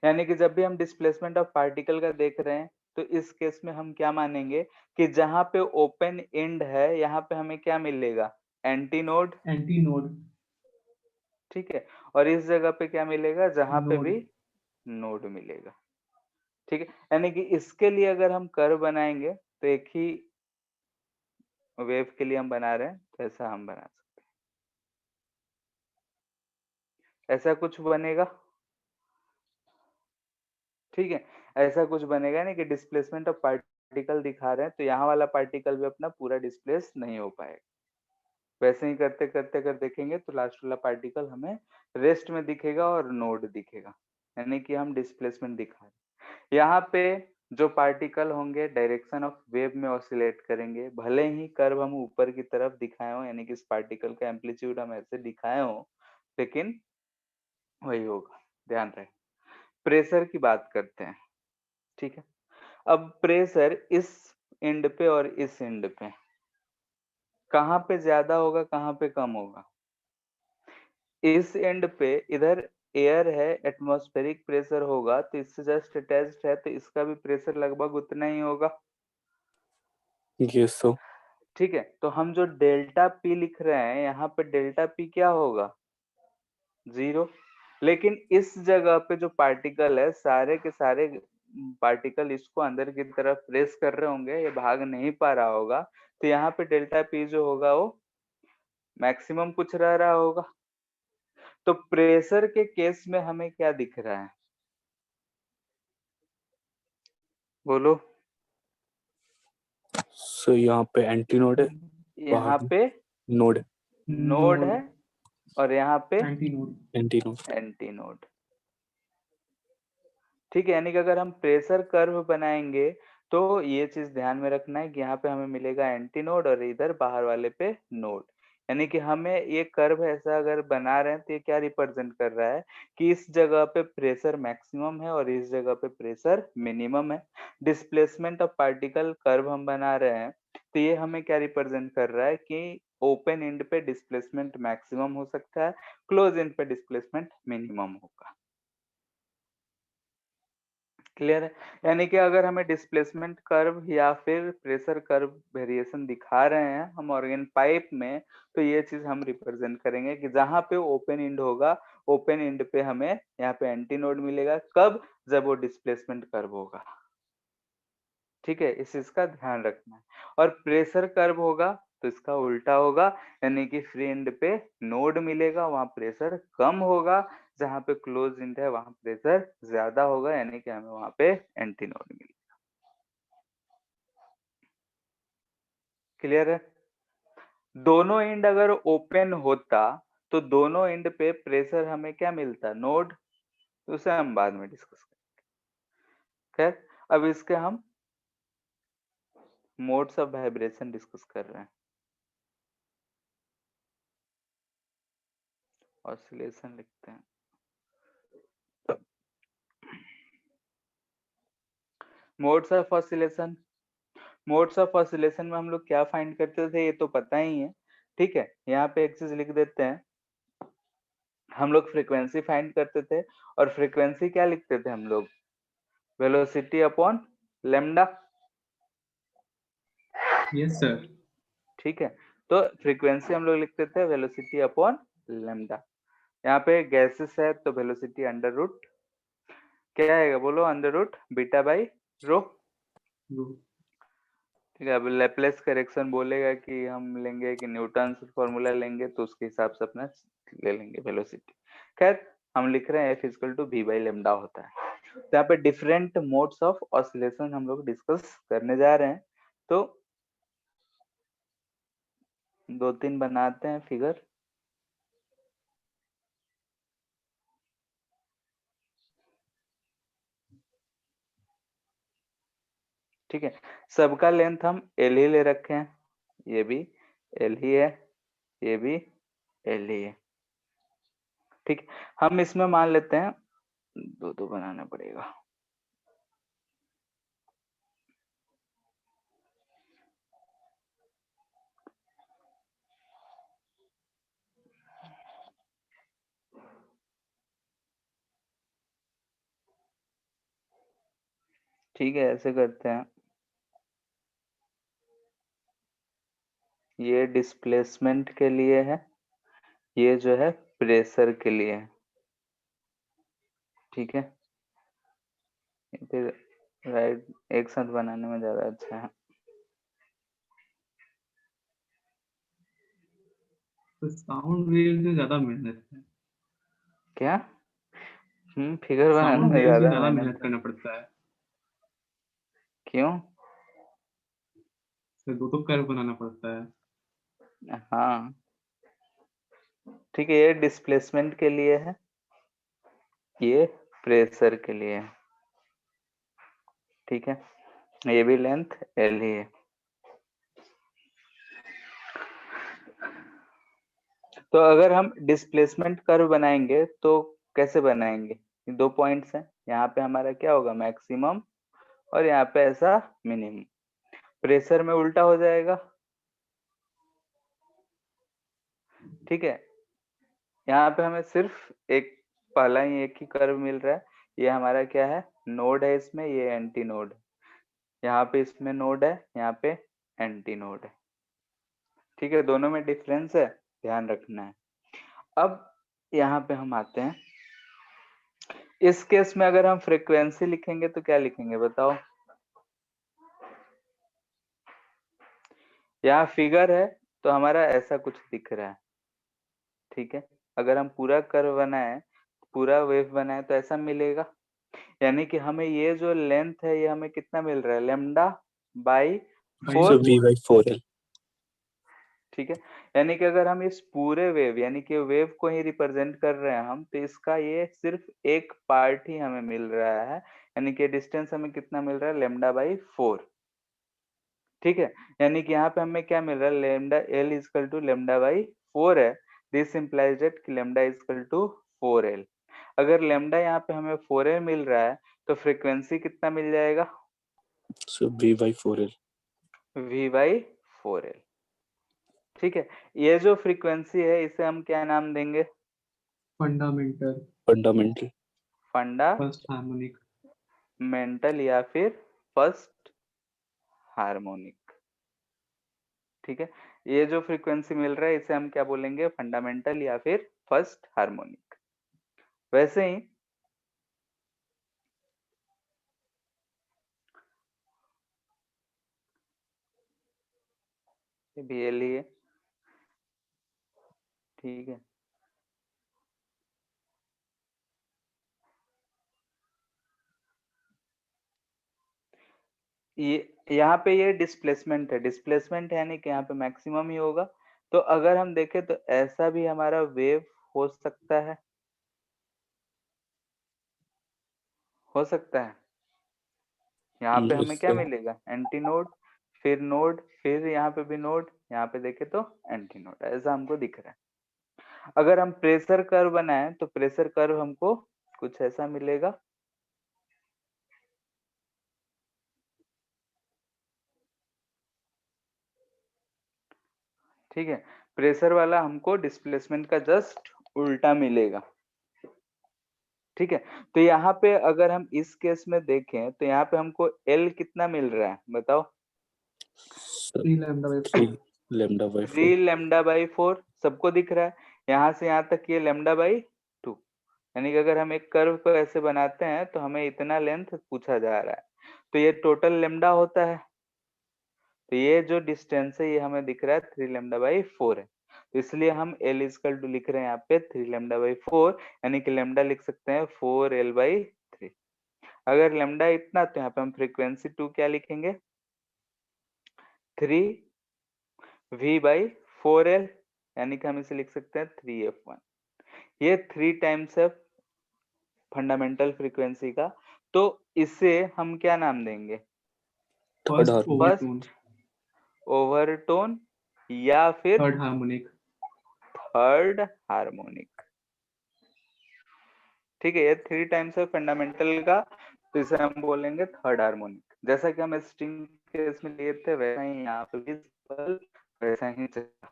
Speaker 3: यानी कि जब भी हम डिस्प्लेसमेंट ऑफ पार्टिकल का देख रहे हैं तो इस केस में हम क्या मानेंगे कि जहां पे ओपन एंड है यहाँ पे हमें क्या मिलेगा? Anti node.
Speaker 1: Anti node.
Speaker 3: ठीक है, और इस जगह पे क्या मिलेगा? जहां पे
Speaker 1: नोड।
Speaker 3: भी नोड मिलेगा। ठीक है, यानी कि इसके लिए अगर हम कर्व बनाएंगे तो एक ही वेव के लिए हम बना रहे हैं तो ऐसा हम बना सकते हैं। ऐसा कुछ बनेगा। ठीक है, ऐसा कुछ बनेगा नहीं कि डिस्प्लेसमेंट ऑफ पार्टिकल दिखा रहे हैं तो यहाँ वाला पार्टिकल भी अपना पूरा डिस्प्लेस नहीं हो पाएगा। वैसे ही करते करते अगर देखेंगे तो लास्ट वाला पार्टिकल हमें रेस्ट में दिखेगा और नोड दिखेगा, यानी कि हम डिस्प्लेसमेंट दिखा रहे हैं। यहाँ पे जो पार्टिकल होंगे डायरेक्शन ऑफ वेव में ऑसिलेट करेंगे, भले ही कर्व हम ऊपर की तरफ दिखाए हो, यानी कि इस पार्टिकल का एम्पलीट्यूड हम ऐसे दिखाए हो, लेकिन वही होगा। ध्यान रहे। प्रेशर की बात करते हैं। ठीक है, अब प्रेशर इस एंड पे और इस एंड पे कहाँ पे ज्यादा होगा, कहाँ पे कम होगा? इस एंड पे इधर एयर है, एटमॉस्फेरिक प्रेशर होगा तो इससे जस्ट अटैच्ड है तो इसका भी प्रेशर लगभग उतना ही होगा।
Speaker 4: Yes sir.
Speaker 3: ठीक है, तो हम जो डेल्टा पी लिख रहे हैं यहाँ पे डेल्टा पी क्या होगा? 0। लेकिन इस जगह पे जो पार्टिकल है सारे के सारे पार्टिकल इसको अंदर की तरफ प्रेस कर रहे होंगे, ये भाग नहीं पा रहा होगा, तो यहाँ पे डेल्टा पी जो होगा वो मैक्सिमम कुछ रह रहा होगा। तो प्रेशर के केस में हमें क्या दिख रहा है? बोलो।
Speaker 4: सर यहाँ पे एंटी नोड है,
Speaker 3: यहाँ
Speaker 4: बाहर
Speaker 3: पे
Speaker 4: नोड है,
Speaker 3: नोड है और यहाँ पे
Speaker 1: anti node.
Speaker 4: Anti node.
Speaker 3: Anti node. ठीक है, यानी कि अगर हम प्रेशर कर्व बनाएंगे तो ये चीज ध्यान में रखना है कि यहाँ पे हमें मिलेगा एंटी नोड और इधर बाहर वाले पे नोड। यानी कि हमें ये कर्व ऐसा अगर बना रहे हैं तो ये क्या रिप्रेजेंट कर रहा है कि इस जगह पे प्रेशर मैक्सिमम है और इस जगह पे प्रेशर मिनिमम है। डिस्प्लेसमेंट ऑफ पार्टिकल कर्व हम बना रहे हैं तो ये हमें क्या रिप्रेजेंट कर रहा है कि ओपन एंड पे डिस्प्लेसमेंट मैक्सिमम हो सकता है, क्लोज एंड पे डिस्प्लेसमेंट मिनिमम होगा। क्लियर है? यानी कि अगर हमें डिस्प्लेसमेंट कर्व या फिर प्रेशर कर्व वेरिएशन दिखा रहे हैं हम ऑर्गन पाइप में, तो ये चीज हम रिप्रेजेंट करेंगे कि जहां पे ओपन एंड होगा, ओपन एंड पे हमें यहाँ पे एंटी नोड मिलेगा। कब? जब वो डिस्प्लेसमेंट कर्व होगा। ठीक है, इस चीज का ध्यान रखना है। और प्रेशर कर्व होगा तो इसका उल्टा होगा, यानी कि फ्री एंड पे नोड मिलेगा, वहां प्रेशर कम होगा, जहां पे क्लोज एंड है वहां प्रेशर ज्यादा होगा, यानी कि हमें वहां पे एंटी नोड मिलेगा। क्लियर है? दोनों एंड अगर ओपन होता तो दोनों एंड पे प्रेशर हमें क्या मिलता? नोड। तो उसे हम बाद में डिस्कस करेंगे। खैर, अब इसके हम मोड्स ऑफ वाइब्रेशन डिस्कस कर रहे हैं। ऑसिलेशन लिखते हैं। Modes of oscillation. Modes of oscillation में हम लोग क्या फाइंड करते थे ये तो पता ही है। ठीक है, यहाँ पे एक चीज लिख देते हैं। हम लोग फ्रीक्वेंसी फाइंड करते थे और फ्रीक्वेंसी क्या लिखते थे हम लोग? Velocity upon lambda.
Speaker 1: Yes sir.
Speaker 3: ठीक है, तो फ्रीक्वेंसी हम लोग लिखते थे वेलोसिटी अपॉन लेमडा। यहाँ पे गैसेस है तो वेलोसिटी अंडर रूट क्या आएगा? बोलो, under root beta by rho. ठीक है, अब लेप्लेस करेक्शन बोलेगा कि हम लेंगे कि न्यूटन फॉर्मूला लेंगे तो उसके हिसाब से अपना ले लेंगे वेलोसिटी। खैर, हम लिख रहे हैं F equal to v by lambda होता है। तो यहाँ पे डिफरेंट मोड्स ऑफ ऑसिलेशन हम लोग डिस्कस करने जा रहे हैं। तो 2-3 बनाते हैं फिगर। ठीक है, सबका लेंथ हम एल ही ले रखे हैं, ये भी एल ही है, ये भी एल ही है। ठीक है, हम इसमें मान लेते हैं 2-2 बनाना पड़ेगा। ठीक है, ऐसे करते हैं, ये डिस्प्लेसमेंट के लिए है, ये जो है प्रेशर के लिए है। ठीक है, फिर राइट एक साथ बनाने में ज्यादा अच्छा है।
Speaker 1: तो साउंड वेव से ज्यादा मेहनत है,
Speaker 3: क्या? फिगर बनाने
Speaker 1: साउंड
Speaker 3: में
Speaker 1: वेव से
Speaker 3: ज्यादा
Speaker 1: ज्यादा
Speaker 3: मेहनत
Speaker 1: मेहनत करना पड़ता है,
Speaker 3: क्यों?
Speaker 1: फिर दो कर्व बनाना पड़ता है।
Speaker 3: हाँ, ठीक है, ये डिस्प्लेसमेंट के लिए है, ये प्रेशर के लिए है। ठीक है, ये भी लेंथ एल ही है। तो अगर हम डिस्प्लेसमेंट कर्व बनाएंगे तो कैसे बनाएंगे? 2 पॉइंट्स हैं, यहाँ पे हमारा क्या होगा, मैक्सिमम, और यहाँ पे ऐसा मिनिमम। प्रेशर में उल्टा हो जाएगा। ठीक है, यहाँ पे हमें सिर्फ एक पहला ही एक ही कर्व मिल रहा है, ये हमारा क्या है, नोड है, इसमें ये एंटी नोड है, यहाँ पे इसमें नोड है, यहाँ पे एंटी नोड है। ठीक है, दोनों में डिफरेंस है, ध्यान रखना है। अब यहाँ पे हम आते हैं, इस केस में अगर हम फ्रीक्वेंसी लिखेंगे तो क्या लिखेंगे बताओ? यहाँ फिगर है तो हमारा ऐसा कुछ दिख रहा है। ठीक है, अगर हम पूरा कर्व बनाए, पूरा वेव बनाए तो ऐसा मिलेगा, यानी कि हमें ये जो लेंथ है ये हमें कितना मिल रहा है, लेमडा बाई 4।
Speaker 4: V/4L।
Speaker 3: ठीक है, यानी कि अगर हम इस पूरे वेव, यानी कि वेव को ही रिप्रेजेंट कर रहे हैं हम, तो इसका ये सिर्फ एक पार्ट ही हमें मिल रहा है, यानी कि डिस्टेंस हमें कितना मिल रहा है, लेमडा बाई 4। ठीक है, यानी कि यहाँ पे हमें क्या मिल रहा है, lambda L equal to lambda by 4 है। दिस इम्प्लाइज दैट कि लेमडा इजकल टू 4L। अगर लेमडा यहाँ पे हमें 4L मिल रहा है तो फ्रीक्वेंसी कितना मिल जाएगा,
Speaker 4: So V/4L।
Speaker 3: V by 4L। ठीक है, ये जो फ्रीक्वेंसी है इसे हम क्या नाम देंगे,
Speaker 1: fundamental,
Speaker 4: fundamental.
Speaker 1: First harmonic.
Speaker 3: Fundamental या फिर फर्स्ट हार्मोनिक। ठीक है, ये जो फ्रीक्वेंसी मिल रहा है इसे हम क्या बोलेंगे, फंडामेंटल या फिर फर्स्ट हार्मोनिक। वैसे ही ये भी एल ही है। ठीक है, ये यहाँ पे ये डिस्प्लेसमेंट है, डिस्प्लेसमेंट यानी कि यहाँ पे मैक्सिमम ही होगा। तो अगर हम देखें तो ऐसा भी हमारा वेव हो सकता है, हो सकता है। यहाँ पे हमें क्या मिलेगा, एंटी नोड, फिर नोड, फिर यहाँ पे भी नोड, यहाँ पे देखे तो एंटी नोड, ऐसा हमको दिख रहा है। अगर हम प्रेशर कर्व बनाए तो प्रेशर कर्व हमको कुछ ऐसा मिलेगा। ठीक है, प्रेशर वाला हमको डिस्प्लेसमेंट का जस्ट उल्टा मिलेगा। ठीक है, तो यहाँ पे अगर हम इस केस में देखें तो यहाँ पे हमको L कितना मिल रहा है बताओ,
Speaker 1: 3 लैम्डा बाई 4।
Speaker 4: 3 λ/4।
Speaker 3: 3 लेमडा बाई 4 सबको दिख रहा है, यहाँ से यहाँ तक ये लेमडा बाई 2। यानी कि अगर हम एक कर्व को ऐसे बनाते हैं तो हमें इतना लेंथ पूछा जा रहा है, तो ये टोटल लेमडा होता है। तो ये जो डिस्टेंस है ये हमें दिख रहा है 3 लेमडा बाई 4 है, तो इसलिए हम L इजकल टू लिख रहे हैं यहाँ पे 3 लेमडा बाई 4, यानी कि लेमडा लिख सकते हैं 4L बाई 3। अगर लेमडा इतना तो यहाँ पे हम फ्रीक्वेंसी 2 क्या लिखेंगे 3v/4l, यानी कि हम इसे लिख सकते हैं 3f1। ये 3 टाइम्स है फंडामेंटल फ्रीक्वेंसी का, तो इसे हम क्या नाम देंगे
Speaker 4: third
Speaker 1: first
Speaker 4: harmonic.
Speaker 1: Overtone,
Speaker 3: overtone या फिर
Speaker 1: थर्ड हार्मोनिक।
Speaker 3: Third harmonic. ठीक है, ये 3 टाइम्स है फंडामेंटल का, तो इसे हम बोलेंगे थर्ड हार्मोनिक। जैसा कि हम स्ट्रिंग के इसमें लिए थे वैसा ही यहाँ पे भी simple वैसा ही चलेगा।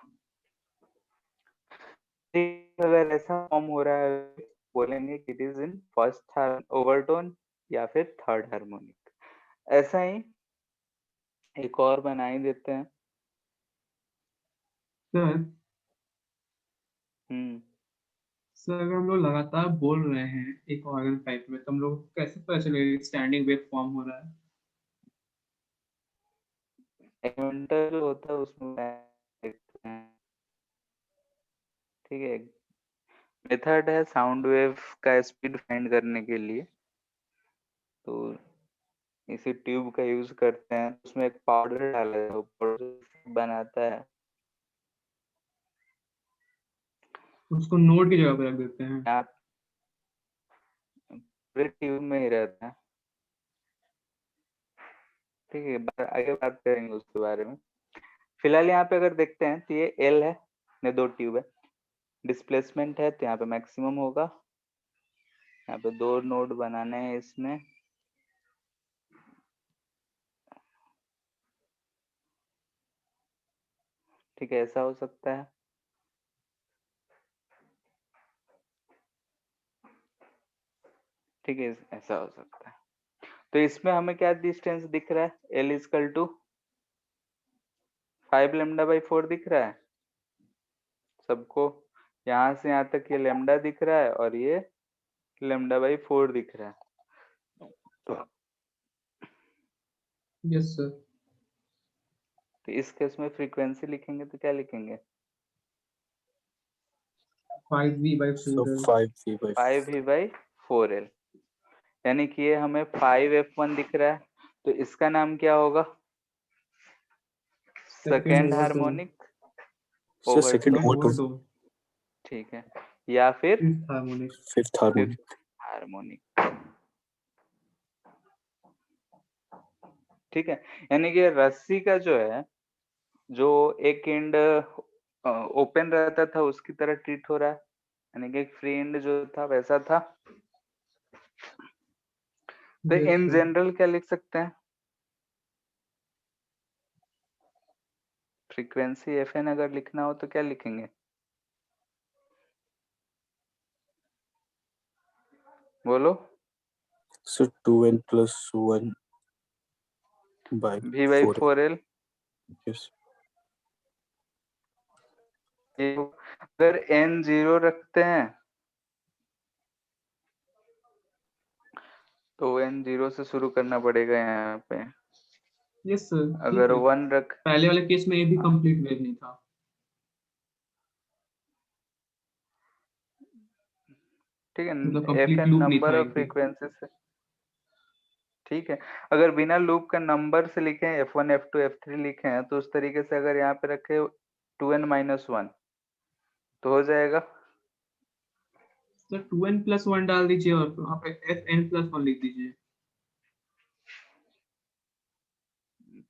Speaker 3: ठीक, अगर ऐसा फॉर्म हो रहा है बोलेंगे कि it is in first overtone या फिर थर्ड हार्मोनिक। ऐसा ही एक और बना ही देते हैं।
Speaker 1: सर
Speaker 3: हम्म
Speaker 1: सर अगर हम लोग लगातार बोल रहे हैं एक ऑर्गन टाइप में, तो हम लोग को कैसे पता चलेगा स्टैंडिंग वेव फॉर्म हो रहा है?
Speaker 3: इन्वर्टर जो होता है उसमें देखते हैं। ठीक है, मेथड है साउंड वेव का स्पीड फाइंड करने के लिए, तो इसी ट्यूब का यूज करते हैं। उसमें एक पाउडर डाला है, वो पाउडर बनाता है।
Speaker 1: उसको नोड की जगह पे रख देते हैं।
Speaker 3: आप पूरे ट्यूब में ही रहता है। ठीक है, आगे बात करेंगे उसके बारे में। फिलहाल यहाँ पे अगर देखते हैं तो ये एल है, ये 2 ट्यूब है, डिस्प्लेसमेंट है तो यहाँ पे मैक्सिमम होगा। यहाँ पे 2 नोड बनाने हैं इसमें। ठीक है, ऐसा हो सकता है। ठीक है, ऐसा हो सकता है। तो इसमें हमें क्या डिस्टेंस दिख रहा है, एल इजकल टू 5λ/4 दिख रहा है सबको। यहाँ से यहाँ तक ये लेमडा दिख रहा है और ये λ/4 दिख रहा है।
Speaker 1: Yes sir.
Speaker 3: तो इस केस में फ्रीक्वेंसी लिखेंगे तो क्या लिखेंगे
Speaker 4: So
Speaker 1: 5v/4l।
Speaker 4: 5v/4.
Speaker 3: 5v/4l, यानी कि ये हमें 5f1 दिख रहा है, तो इसका नाम क्या होगा
Speaker 1: second
Speaker 3: second
Speaker 1: overtone.
Speaker 3: Harmonic
Speaker 4: So second
Speaker 3: overtone.
Speaker 4: overtone,
Speaker 1: overtone.
Speaker 3: ठीक है, या फिर
Speaker 1: fifth harmonic.
Speaker 4: fifth harmonic.
Speaker 3: Fifth harmonic. ठीक है, यानी कि रस्सी का जो है, जो एक एंड ओपन रहता था उसकी तरह ट्रीट हो रहा है, यानी कि एक फ्री एंड जो था वैसा था। तो
Speaker 1: यस
Speaker 3: इन
Speaker 1: सर।
Speaker 3: जनरल क्या लिख सकते हैं, फ्रीक्वेंसी एफएन अगर लिखना हो तो क्या लिखेंगे, बोलो।
Speaker 4: So 2n plus 1 by 4.
Speaker 3: v/4l।
Speaker 4: Yes.
Speaker 3: अगर n 0 रखते हैं तो n 0 से शुरू करना पड़ेगा यहाँ पे।
Speaker 1: यस सर ठीक
Speaker 3: अगर
Speaker 1: है।
Speaker 3: 1 रख,
Speaker 1: पहले वाले केस में ये भी कंप्लीट वेव नहीं था।
Speaker 3: ठीक है,
Speaker 1: मतलब
Speaker 3: एफ
Speaker 1: कंप्लीट
Speaker 3: एन
Speaker 1: लूप नहीं था
Speaker 3: नंबर ऑफ
Speaker 1: एक भी।
Speaker 3: फ्रीक्वेंसी से। ठीक है, अगर बिना लूप का नंबर से लिखे f1 f2 f3 लिखे हैं तो उस तरीके से अगर यहाँ पे रखे 2n-1 तो हो जाएगा।
Speaker 1: सर 2n+1 डाल दीजिए और वहाँ पे fn+1 लिख दीजिए।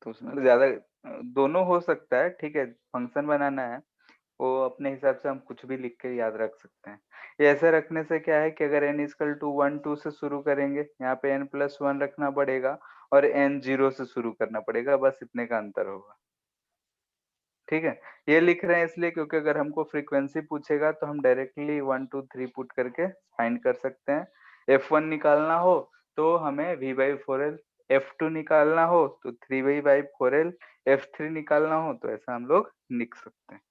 Speaker 3: तो उसमें ज्यादा दोनों हो सकता है। ठीक है, फंक्शन बनाना है वो अपने हिसाब से हम कुछ भी लिख के याद रख सकते हैं। ये ऐसे रखने से क्या है कि अगर n इजकल टू 1 2 से शुरू करेंगे, यहाँ पे n+1 रखना पड़ेगा और n 0 से शुरू करना पड़ेगा, बस इतने का अंतर होगा। ठीक है, ये लिख रहे हैं इसलिए क्योंकि अगर हमको फ्रीक्वेंसी पूछेगा तो हम डायरेक्टली 1 2 3 पुट करके फाइंड कर सकते हैं। f1 निकालना हो तो हमें v/4l, f2 निकालना हो तो 3v/4l, f3 निकालना हो तो ऐसा हम लोग लिख सकते हैं।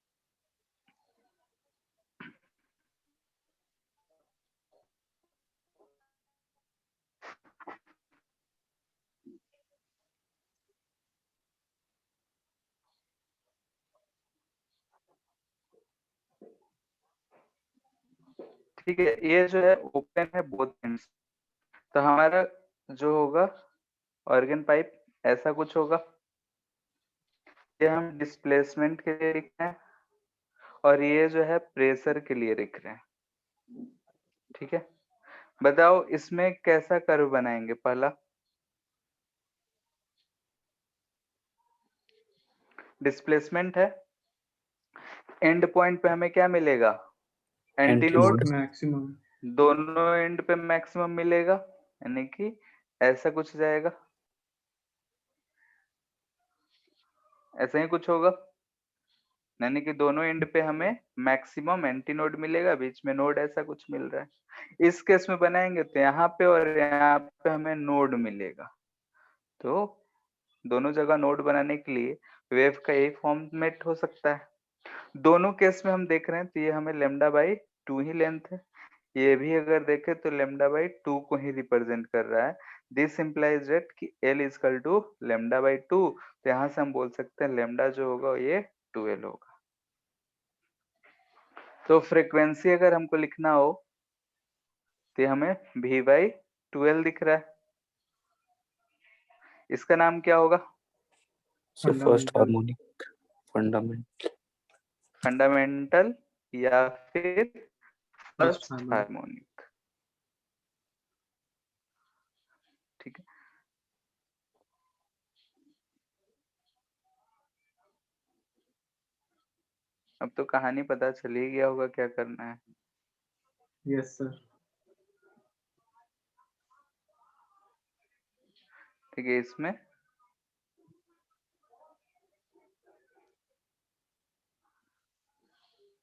Speaker 3: ठीक है, ये जो है ओपन है बोथ एंड्स, तो हमारा जो होगा ऑर्गन पाइप ऐसा कुछ होगा। ये हम डिस्प्लेसमेंट के लिए लिख रहे हैं और ये जो है प्रेशर के लिए लिख रहे हैं। ठीक है, बताओ इसमें कैसा कर्व बनाएंगे। पहला डिस्प्लेसमेंट है, एंड पॉइंट पे हमें क्या मिलेगा, एंटीनोड।
Speaker 4: एंटीनोड।
Speaker 1: मैक्सिमम।
Speaker 3: दोनों एंड पे मैक्सिमम मिलेगा, यानी कि ऐसा कुछ जाएगा, ऐसा ही कुछ होगा, यानी कि दोनों एंड पे हमें मैक्सिमम एंटीनोड मिलेगा, बीच में नोड ऐसा कुछ मिल रहा है। इस केस में बनाएंगे तो यहाँ पे और यहाँ पे हमें नोड मिलेगा। तो दोनों जगह नोड बनाने के लिए वेव का यही फॉर्मेट हो सकता है। दोनों केस में हम देख रहे हैं तो ये हमें लेमडा बाई 2 ही लेंथ है, ये भी अगर देखें तो लेमडा बाई 2 को ही रिप्रेजेंट कर रहा है। दिस इंप्लाइज दैट कि L equal to lambda by 2, तो यहाँ से हम बोल सकते हैं लेमडा जो होगा ये 2L होगा। तो फ्रीक्वेंसी अगर हमको लिखना हो तो हमें V बाई 2L दिख रहा है, इसका नाम क्या होगा,
Speaker 4: so first harmonic, fundamental,
Speaker 3: fundamental या फिर
Speaker 1: फर्स्ट
Speaker 3: फर्स्ट
Speaker 1: हार्मोनिक।
Speaker 3: हार्मोनिक। ठीक है, अब तो कहानी पता चल ही गया होगा क्या करना है।
Speaker 1: Yes sir.
Speaker 3: ठीक है, इसमें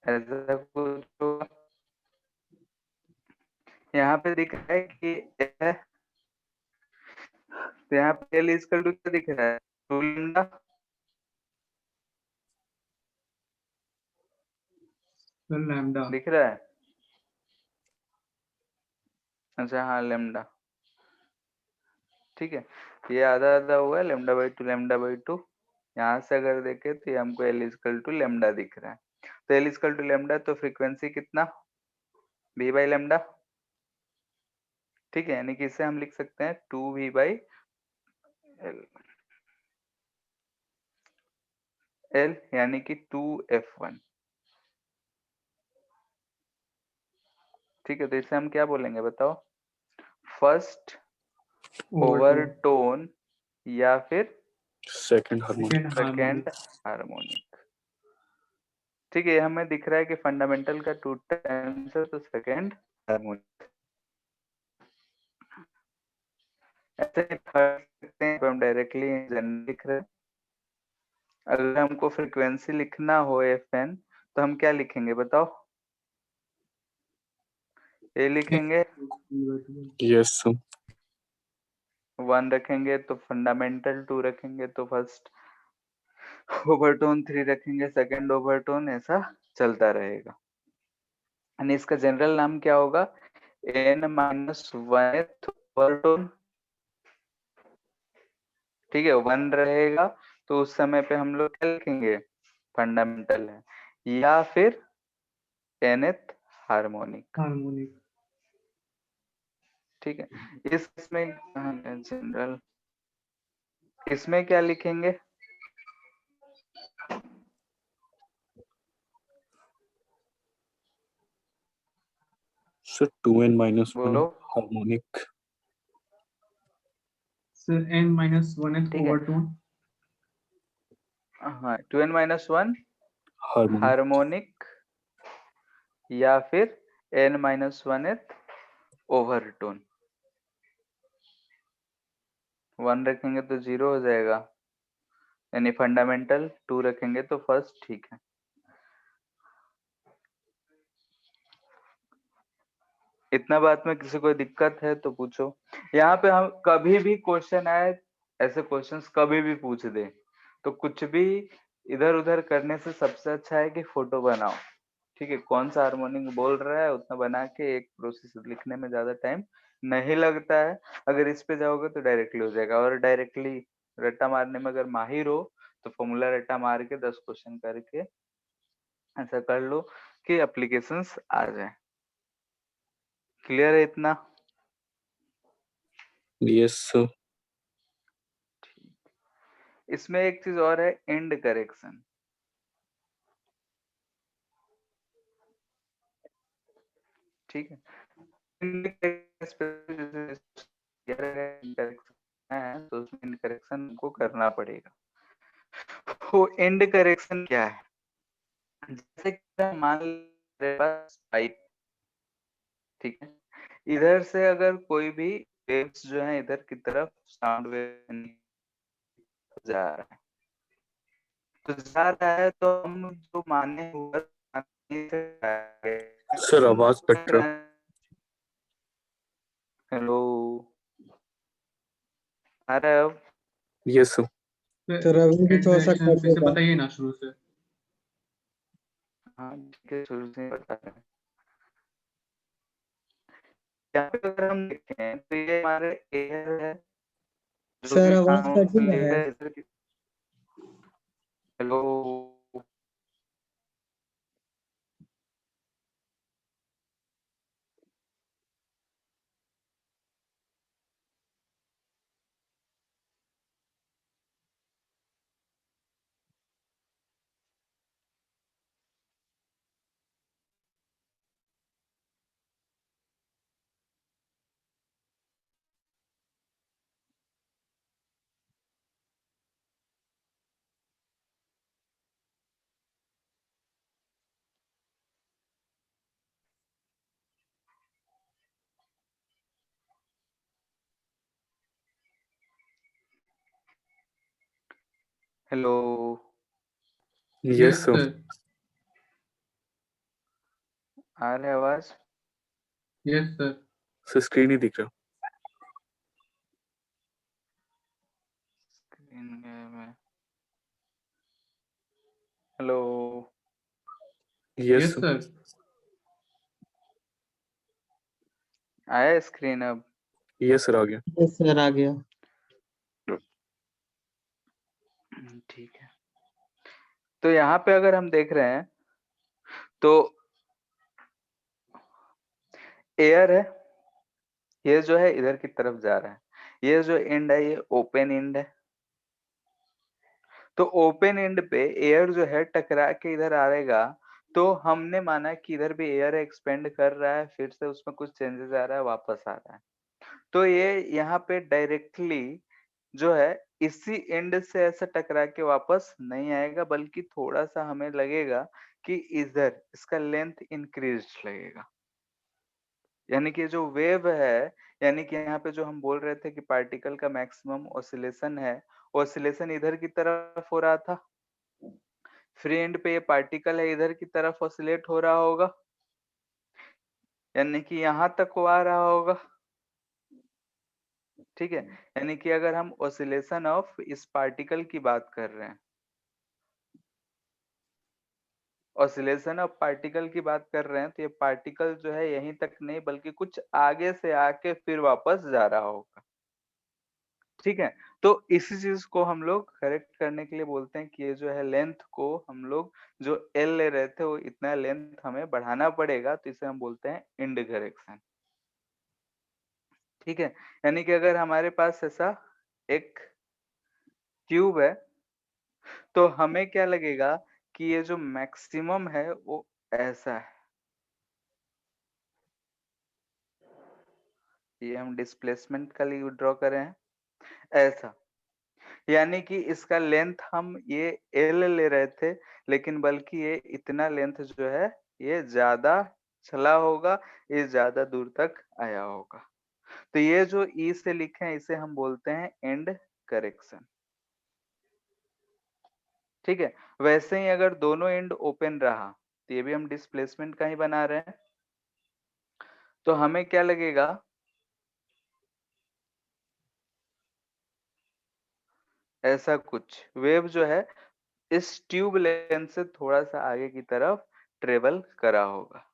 Speaker 3: ऐसा कुछ होगा, यहाँ पे दिख रहा है कि यह, तो यहाँ पे L इजकल टू क्या दिख रहा है, 2 लैम्डा।
Speaker 1: Sir lambda.
Speaker 3: दिख रहा है, अच्छा हाँ लैम्डा। ठीक है, ये आधा आधा हुआ लेमडा बाई 2 लेमडा बाई 2। यहाँ से अगर देखें तो ये हमको L इजकल टू लेमडा दिख रहा है, तो L इजकल टू लेमडा, तो फ्रीक्वेंसी कितना, V बाई लेमडा। ठीक है, यानी कि इसे हम लिख सकते हैं 2V बाई L, L यानी कि 2F1। ठीक है, तो इसे हम क्या बोलेंगे बताओ, फर्स्ट ओवरटोन या फिर
Speaker 4: second harmonic,
Speaker 1: second
Speaker 3: second
Speaker 1: harmonic.
Speaker 3: Harmonic. ठीक है, हमें दिख रहा है कि फंडामेंटल का 2 टाइम्स है, तो सेकेंड हार्मोनिक। ऐसे ही पढ़ सकते हैं, हम डायरेक्टली जनरल लिख रहे हैं। अगर हमको फ्रीक्वेंसी लिखना हो FN, तो हम क्या लिखेंगे बताओ, ये लिखेंगे,
Speaker 4: यस
Speaker 3: 1 रखेंगे तो फंडामेंटल, 2 रखेंगे तो फर्स्ट ओवरटोन, 3 रखेंगे सेकंड ओवरटोन, ऐसा चलता रहेगा। और इसका जनरल नाम क्या होगा, n-1th ओवरटोन। ठीक है, 1 रहेगा तो उस समय पे हम लोग क्या लिखेंगे, फंडामेंटल है, या फिर nth हार्मोनिक।
Speaker 1: हार्मोनिक।
Speaker 3: ठीक है, इसमें जनरल, इसमें क्या लिखेंगे,
Speaker 4: सो 2n-1
Speaker 3: बोलो।
Speaker 4: हार्मोनिक,
Speaker 1: सर n-1th
Speaker 3: ठीक है,
Speaker 1: ओवरटोन।
Speaker 3: हाँ 2n-1
Speaker 4: हार्मोनिक,
Speaker 3: हार्मोनिक या फिर n-1th ओवरटोन। 1 रखेंगे तो 0 हो जाएगा, यानी फंडामेंटल, 2 रखेंगे तो फर्स्ट। ठीक है, इतना बात में किसी को दिक्कत है तो पूछो। यहाँ पे हम कभी भी क्वेश्चन आए, ऐसे क्वेश्चंस कभी भी पूछ दे, तो कुछ भी इधर उधर करने से सबसे अच्छा है कि फोटो बनाओ। ठीक है, कौन सा हार्मोनिक बोल रहा है उतना बना के एक प्रोसेस लिखने में ज्यादा टाइम नहीं लगता है। अगर इस पे जाओगे तो डायरेक्टली हो जाएगा, और डायरेक्टली रट्टा मारने में अगर माहिर हो तो फॉर्मूला रट्टा मार के 10 क्वेश्चन करके ऐसा कर लो कि एप्लीकेशंस आ जाए। क्लियर है इतना?
Speaker 4: Yes sir.
Speaker 3: इसमें एक चीज और है, एंड करेक्शन। ठीक है, एंड करेक्शन है तो उसमें एंड करेक्शन को करना पड़ेगा। वो एंड करेक्शन क्या है? जैसे कि मान मेरे पास पाइप, ठीक है, इधर से अगर कोई भी वेव्स जो है इधर की तरफ साउंड वेव जा रहा है, तो जा रहा है तो हम जो माने हुआ
Speaker 4: सर आवाज कट रहा।
Speaker 3: हेलो, आ रहा है अब?
Speaker 4: Yes sir.
Speaker 2: तो रवि भी थोड़ा सा
Speaker 1: Direction
Speaker 2: कर
Speaker 1: फिर से
Speaker 2: देगा।
Speaker 1: बताइए ना शुरू से।
Speaker 3: हाँ ठीक है, शुरू से ही बता रहे हैं। यहाँ पे अगर हम देखें तो ये हमारे एयर है, जो
Speaker 2: सर
Speaker 3: भी
Speaker 2: आवाज कट ही
Speaker 3: साउंड
Speaker 2: रहा है।
Speaker 3: Hello, hello,
Speaker 4: yes
Speaker 1: yes
Speaker 4: sir.
Speaker 1: Sir.
Speaker 3: आ रहा है आवाज?
Speaker 1: Yes sir.
Speaker 4: सर स्क्रीन ही दिख रहा।
Speaker 3: स्क्रीन में hello,
Speaker 4: yes
Speaker 1: yes
Speaker 4: sir.
Speaker 1: Sir.
Speaker 3: आया स्क्रीन अब?
Speaker 4: यस सर आ गया।
Speaker 2: यस सर आ गया।
Speaker 3: ठीक है, तो यहाँ पे अगर हम देख रहे हैं तो एयर है, ये जो है इधर की तरफ जा रहा है, ये जो एंड है ये ओपन एंड है। तो ओपन एंड पे एयर जो है टकरा के इधर आएगा, तो हमने माना कि इधर भी एयर एक्सपेंड कर रहा है, फिर से उसमें कुछ चेंजेस आ रहा है, वापस आ रहा है। तो ये यहाँ पे डायरेक्टली जो है इसी एंड से ऐसा टकरा के वापस नहीं आएगा, बल्कि थोड़ा सा हमें लगेगा कि इधर इसका लेंथ इंक्रीज लगेगा। यानी कि जो वेव है, यानी कि यहाँ पे जो हम बोल रहे थे कि पार्टिकल का मैक्सिमम ऑसिलेशन है, ऑसिलेशन इधर की तरफ हो रहा था, फ्री एंड पे ये पार्टिकल है इधर की तरफ ऑसिलेट हो रहा होगा, यानी कि यहाँ तक वो आ रहा होगा। ठीक है, यानी कि अगर हम ऑसिलेशन ऑफ इस पार्टिकल की बात कर रहे हैं, ऑसिलेशन ऑफ पार्टिकल की बात कर रहे हैं, तो ये पार्टिकल जो है यहीं तक नहीं बल्कि कुछ आगे से आके फिर वापस जा रहा होगा। ठीक है, तो इसी चीज को हम लोग करेक्ट करने के लिए बोलते हैं कि ये जो है लेंथ को हम लोग जो एल ले रहे थे वो इतना लेंथ हमें बढ़ाना पड़ेगा, तो इसे हम बोलते हैं इंड करेक्शन। ठीक है, यानी कि अगर हमारे पास ऐसा एक ट्यूब है, तो हमें क्या लगेगा कि ये जो मैक्सिमम है वो ऐसा है, ये हम डिस्प्लेसमेंट का लिए ड्रॉ करें हैं ऐसा, यानी कि इसका लेंथ हम ये एल ले रहे थे, लेकिन बल्कि ये इतना लेंथ जो है ये ज्यादा चला होगा, ये ज्यादा दूर तक आया होगा। तो ये जो ई से लिखे हैं इसे हम बोलते हैं एंड करेक्शन। ठीक है, वैसे ही अगर दोनों एंड ओपन रहा तो ये भी हम डिस्प्लेसमेंट का ही बना रहे हैं, तो हमें क्या लगेगा, ऐसा कुछ वेव जो है इस ट्यूब लेंथ से थोड़ा सा आगे की तरफ ट्रेवल करा होगा।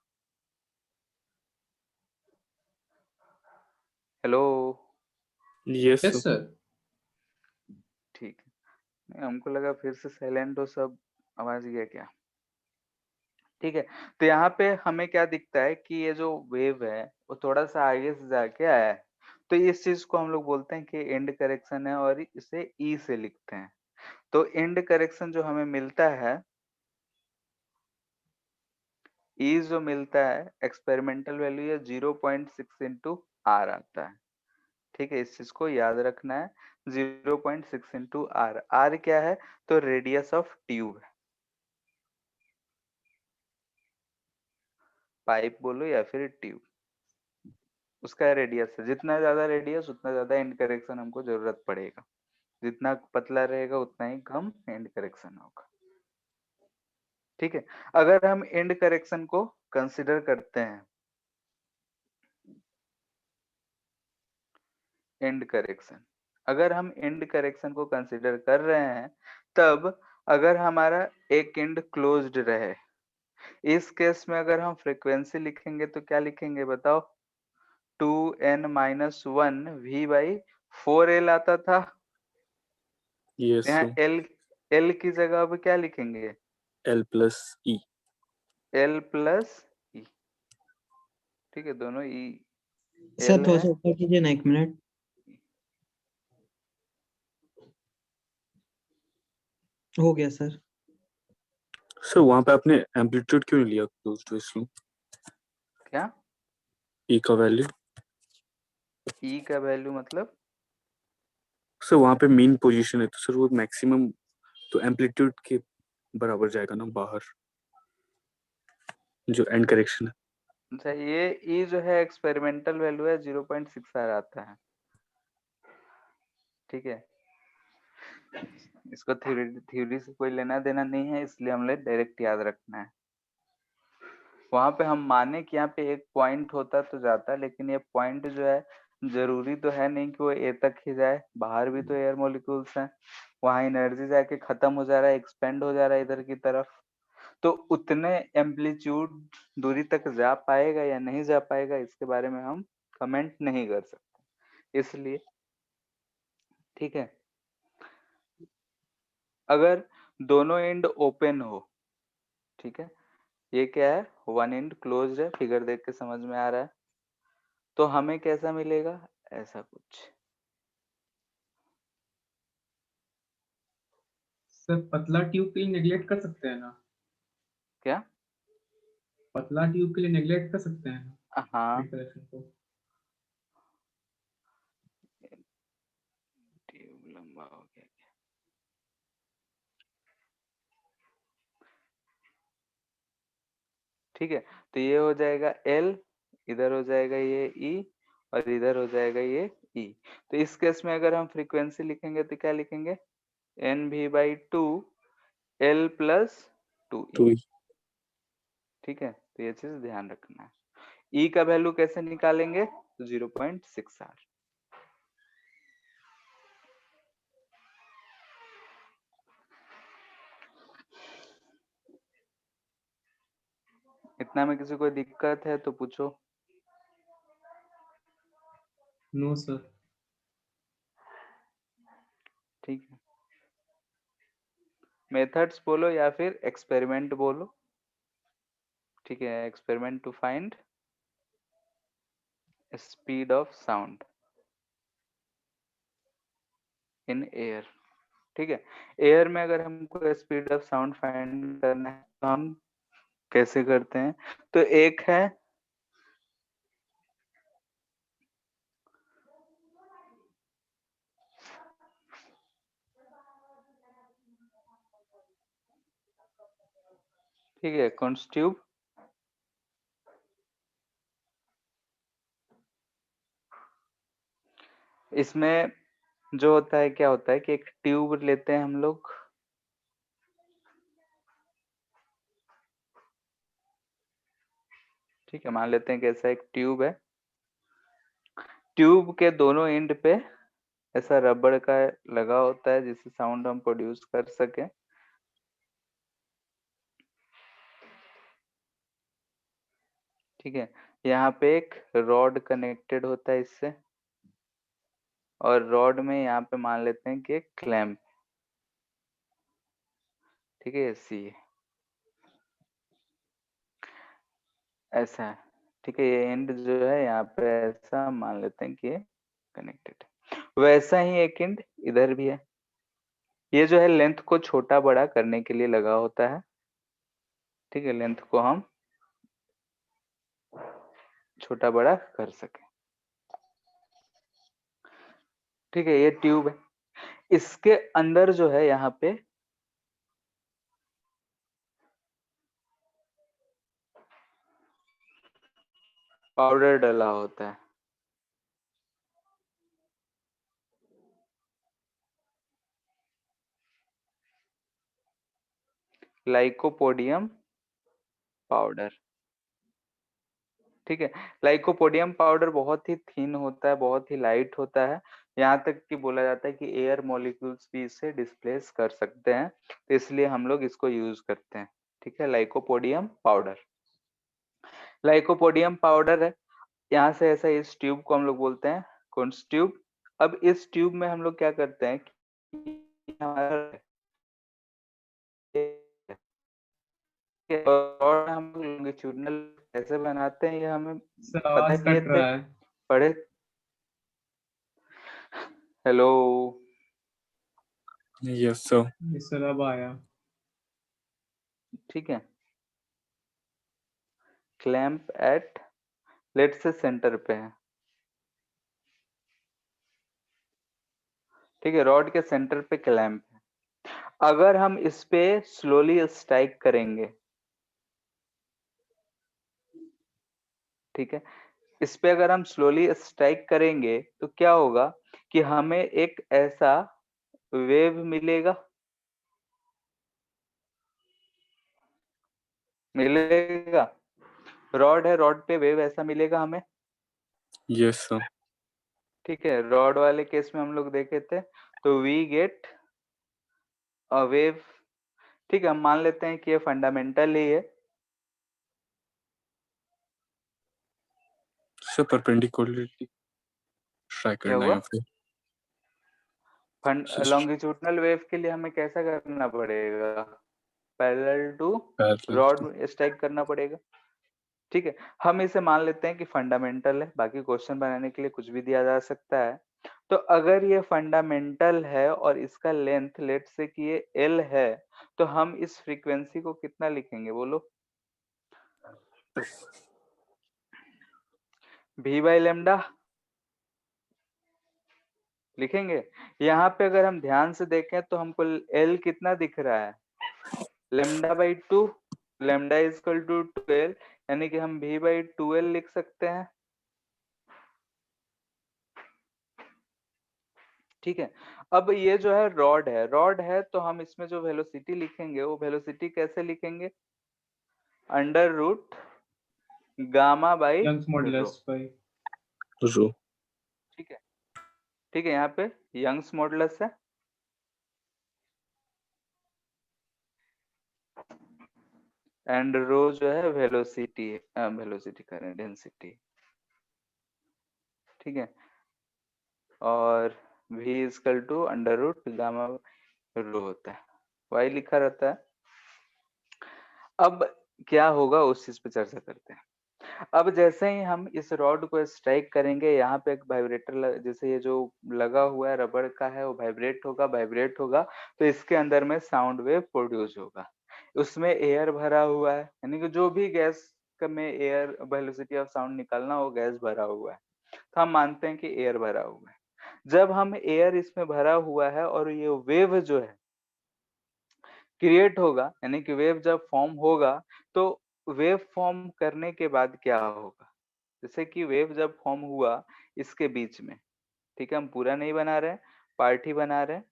Speaker 3: Hello,
Speaker 4: yes
Speaker 1: yes
Speaker 4: sir.
Speaker 1: Sir.
Speaker 3: ठीक है, नहीं, हमको लगा फिर से साइलेंट हो सब, आवाज गया क्या? ठीक है, तो यहाँ पे हमें क्या दिखता है कि ये जो वेव है वो थोड़ा सा आगे से जाके आया है, तो इस चीज को हम लोग बोलते हैं कि एंड करेक्शन है और इसे ई से लिखते हैं। तो एंड करेक्शन जो हमें मिलता है, ई जो मिलता है एक्सपेरिमेंटल वैल्यू या 0.6 इंटू आर आता है। ठीक है, इस चीज को याद रखना है, 0.6 इंटू आर। आर क्या है? तो रेडियस ऑफ ट्यूब है, पाइप बोलो या फिर ट्यूब, उसका रेडियस है। जितना ज्यादा रेडियस उतना ज्यादा एंड करेक्शन हमको जरूरत पड़ेगा, जितना पतला रहेगा उतना ही कम एंड करेक्शन होगा। ठीक है, अगर हम एंड करेक्शन को कंसिडर करते हैं, एंड करेक्शन, अगर हम एंड करेक्शन को कंसिडर कर रहे हैं, तब अगर हमारा एक एंड क्लोज्ड रहे, इस केस में अगर हम फ्रीक्वेंसी लिखेंगे तो क्या लिखेंगे बताओ? 2n-1 v/4l आता था।
Speaker 4: यस
Speaker 3: यहाँ
Speaker 4: सर,
Speaker 3: एल की जगह अब क्या लिखेंगे?
Speaker 4: एल प्लस ई।
Speaker 3: एल प्लस ई। ठीक है, दोनों ई
Speaker 2: सर
Speaker 3: एल
Speaker 2: थोड़ा
Speaker 3: है।
Speaker 2: सा ऊपर कीजिए ना, 1 मिनट। हो गया सर।
Speaker 4: सर वहां पे आपने एम्पलीट्यूड क्यों नहीं लिया क्लोज टू इसमें,
Speaker 3: क्या
Speaker 4: ई का वैल्यू?
Speaker 3: ई का वैल्यू मतलब?
Speaker 4: सर वहां पे मीन पोजीशन है, तो सर वो मैक्सिमम तो एम्पलीट्यूड के बराबर जाएगा ना बाहर, जो एंड करेक्शन है।
Speaker 3: अच्छा, ये ई जो है एक्सपेरिमेंटल वैल्यू है, 0.6 आर आता है। ठीक है, इसको थ्योरी से कोई लेना देना नहीं है, इसलिए हमने डायरेक्ट याद रखना है। वहां पे हम माने कि यहाँ पे एक पॉइंट होता तो जाता, लेकिन ये पॉइंट जो है जरूरी तो है नहीं कि वो ए तक ही जाए, बाहर भी तो एयर मॉलिक्यूल्स हैं, वहां एनर्जी जाके खत्म हो जा रहा है, एक्सपेंड हो जा रहा है इधर की तरफ। तो उतने एम्पलीट्यूड दूरी तक जा पाएगा या नहीं जा पाएगा, इसके बारे में हम कमेंट नहीं कर सकते, इसलिए। ठीक है, अगर दोनों एंड ओपन हो, ठीक है, ये क्या है? वन एंड क्लोज्ड है, फिगर देख के समझ में आ रहा है, तो हमें कैसा मिलेगा? ऐसा कुछ।
Speaker 1: सर पतला ट्यूब के लिए नेग्लेक्ट कर सकते हैं ना,
Speaker 3: क्या?
Speaker 1: पतला ट्यूब के लिए नेग्लेक्ट कर सकते हैं ना
Speaker 3: हाँ,
Speaker 1: एंड करेक्शन को।
Speaker 3: ट्यूब लंबा हो गया। ठीक है, तो ये हो जाएगा एल, इधर हो जाएगा ये ई, और इधर हो जाएगा ये ई। तो इस केस में अगर हम फ्रीक्वेंसी लिखेंगे तो क्या लिखेंगे? NV/2 L plus 2E।
Speaker 4: तो
Speaker 3: ठीक है, तो ये चीज ध्यान रखना है। ई का वैल्यू कैसे निकालेंगे? तो 0.6 आर। इतना में किसी को दिक्कत है तो पूछो।
Speaker 1: No sir.
Speaker 3: ठीक है, मेथड्स बोलो या फिर एक्सपेरिमेंट बोलो। ठीक है, experiment to find speed of sound in air. ठीक है, एयर में अगर हमको स्पीड ऑफ साउंड फाइंड करना है तो हम कैसे करते हैं? तो एक है ठीक है कौन ट्यूब, इसमें जो होता है क्या होता है कि एक ट्यूब लेते हैं हम लोग, ठीक है, मान लेते हैं कि ऐसा एक ट्यूब है, ट्यूब के दोनों एंड पे ऐसा रबड़ का लगा होता है जिससे साउंड हम प्रोड्यूस कर सके। ठीक है, यहाँ पे एक रॉड कनेक्टेड होता है इससे, और रॉड में यहाँ पे मान लेते हैं कि एक क्लैंप। ठीक है, सी ऐसा है। ठीक है, ये एंड जो है यहाँ पे ऐसा मान लेते हैं कि कनेक्टेड। वैसा ही एक एंड इधर भी है, ये जो है लेंथ को छोटा बड़ा करने के लिए लगा होता है। ठीक है, लेंथ को हम छोटा बड़ा कर सके। ठीक है, ये ट्यूब है, इसके अंदर जो है यहाँ पे पाउडर डला होता है। Lycopodium powder. ठीक है, लाइकोपोडियम पाउडर बहुत ही थिन होता है, बहुत ही लाइट होता है, यहाँ तक कि बोला जाता है कि एयर मॉलिक्यूल्स भी इसे डिस्प्लेस कर सकते हैं, तो इसलिए हम लोग इसको यूज करते हैं। ठीक है, लाइकोपोडियम पाउडर। लाइकोपोडियम पाउडर है, यहाँ से ऐसा इस ट्यूब को हम लोग बोलते हैं कौनस ट्यूब। अब इस ट्यूब में हम लोग क्या करते हैं कि हमारा और हम लॉन्गिट्यूडनल कैसे बनाते हैं ये हमें
Speaker 1: सर
Speaker 3: पता
Speaker 1: आवाज
Speaker 3: किए
Speaker 1: कट
Speaker 3: थे,
Speaker 1: रहा है।
Speaker 3: पढ़े। Hello,
Speaker 4: Yes, sir.
Speaker 1: ये सर अब आया।
Speaker 3: ठीक है, क्लैंप एट लेट से सेंटर पे है। ठीक है, रॉड के सेंटर पे क्लैंप है। अगर हम इस पे स्लोली स्ट्राइक करेंगे, ठीक है, इस पे अगर हम स्लोली स्ट्राइक करेंगे तो क्या होगा कि हमें एक ऐसा वेव मिलेगा, मिलेगा। रॉड है, रॉड पे वेव ऐसा मिलेगा हमें।
Speaker 4: Yes, sir.
Speaker 3: ठीक है, रॉड वाले केस में हम लोग देखे थे, तो वी गेट अ वेव। ठीक है, हम मान लेते हैं कि ये फंडामेंटल ही है।
Speaker 4: Sir, perpendicularly try
Speaker 3: क्या
Speaker 4: करना है
Speaker 3: हुआ?
Speaker 4: या फिर
Speaker 3: लॉन्गिट्यूडनल वेव के लिए हमें कैसा करना पड़ेगा? Parallel to
Speaker 4: parallel
Speaker 3: rod
Speaker 4: to
Speaker 3: strike करना पड़ेगा। ठीक है, हम इसे मान लेते हैं कि फंडामेंटल है, बाकी क्वेश्चन बनाने के लिए कुछ भी दिया जा सकता है। तो अगर ये फंडामेंटल है और इसका लेंथ लेट से कि ये एल है, तो हम इस फ्रीक्वेंसी को कितना लिखेंगे बोलो? v बाई लेमडा लिखेंगे। यहाँ पे अगर हम ध्यान से देखें तो हमको एल कितना दिख रहा है? Lambda by 2, lambda equal to 12, यानी कि हम v बाई 12 लिख सकते हैं। ठीक है, अब ये जो है रॉड है तो हम इसमें जो वेलोसिटी लिखेंगे वो वेलोसिटी कैसे लिखेंगे? Under root gamma by
Speaker 1: Young's
Speaker 3: rho.
Speaker 1: Modulus by.
Speaker 4: rho.
Speaker 3: ठीक है, ठीक है, यहाँ पे यंग्स मॉडुलस है, एंड रो जो है वेलोसिटी, वेलोसिटी करें डेंसिटी। ठीक है, और v is equal to under root gamma rho होता है, y लिखा रहता है। अब क्या होगा उस चीज पे चर्चा करते हैं। अब जैसे ही हम इस रॉड को स्ट्राइक करेंगे, यहाँ पे एक वाइब्रेटर जैसे ये जो लगा हुआ है रबड़ का है, वो वाइब्रेट होगा, तो इसके अंदर में साउंड वेव प्रोड्यूस होगा। उसमें एयर भरा हुआ है, यानी कि जो भी गैस में एयर वेलोसिटी ऑफ साउंड निकलना हो, गैस भरा हुआ है, तो हम मानते हैं कि एयर भरा हुआ है। जब हम एयर इसमें भरा हुआ है और ये वेव जो है क्रिएट होगा, यानी कि वेव जब फॉर्म होगा, तो वेव फॉर्म करने के बाद क्या होगा? जैसे कि वेव जब फॉर्म हुआ इसके बीच में, ठीक है, हम पूरा नहीं बना रहे हैं, पार्ट ही बना रहे हैं।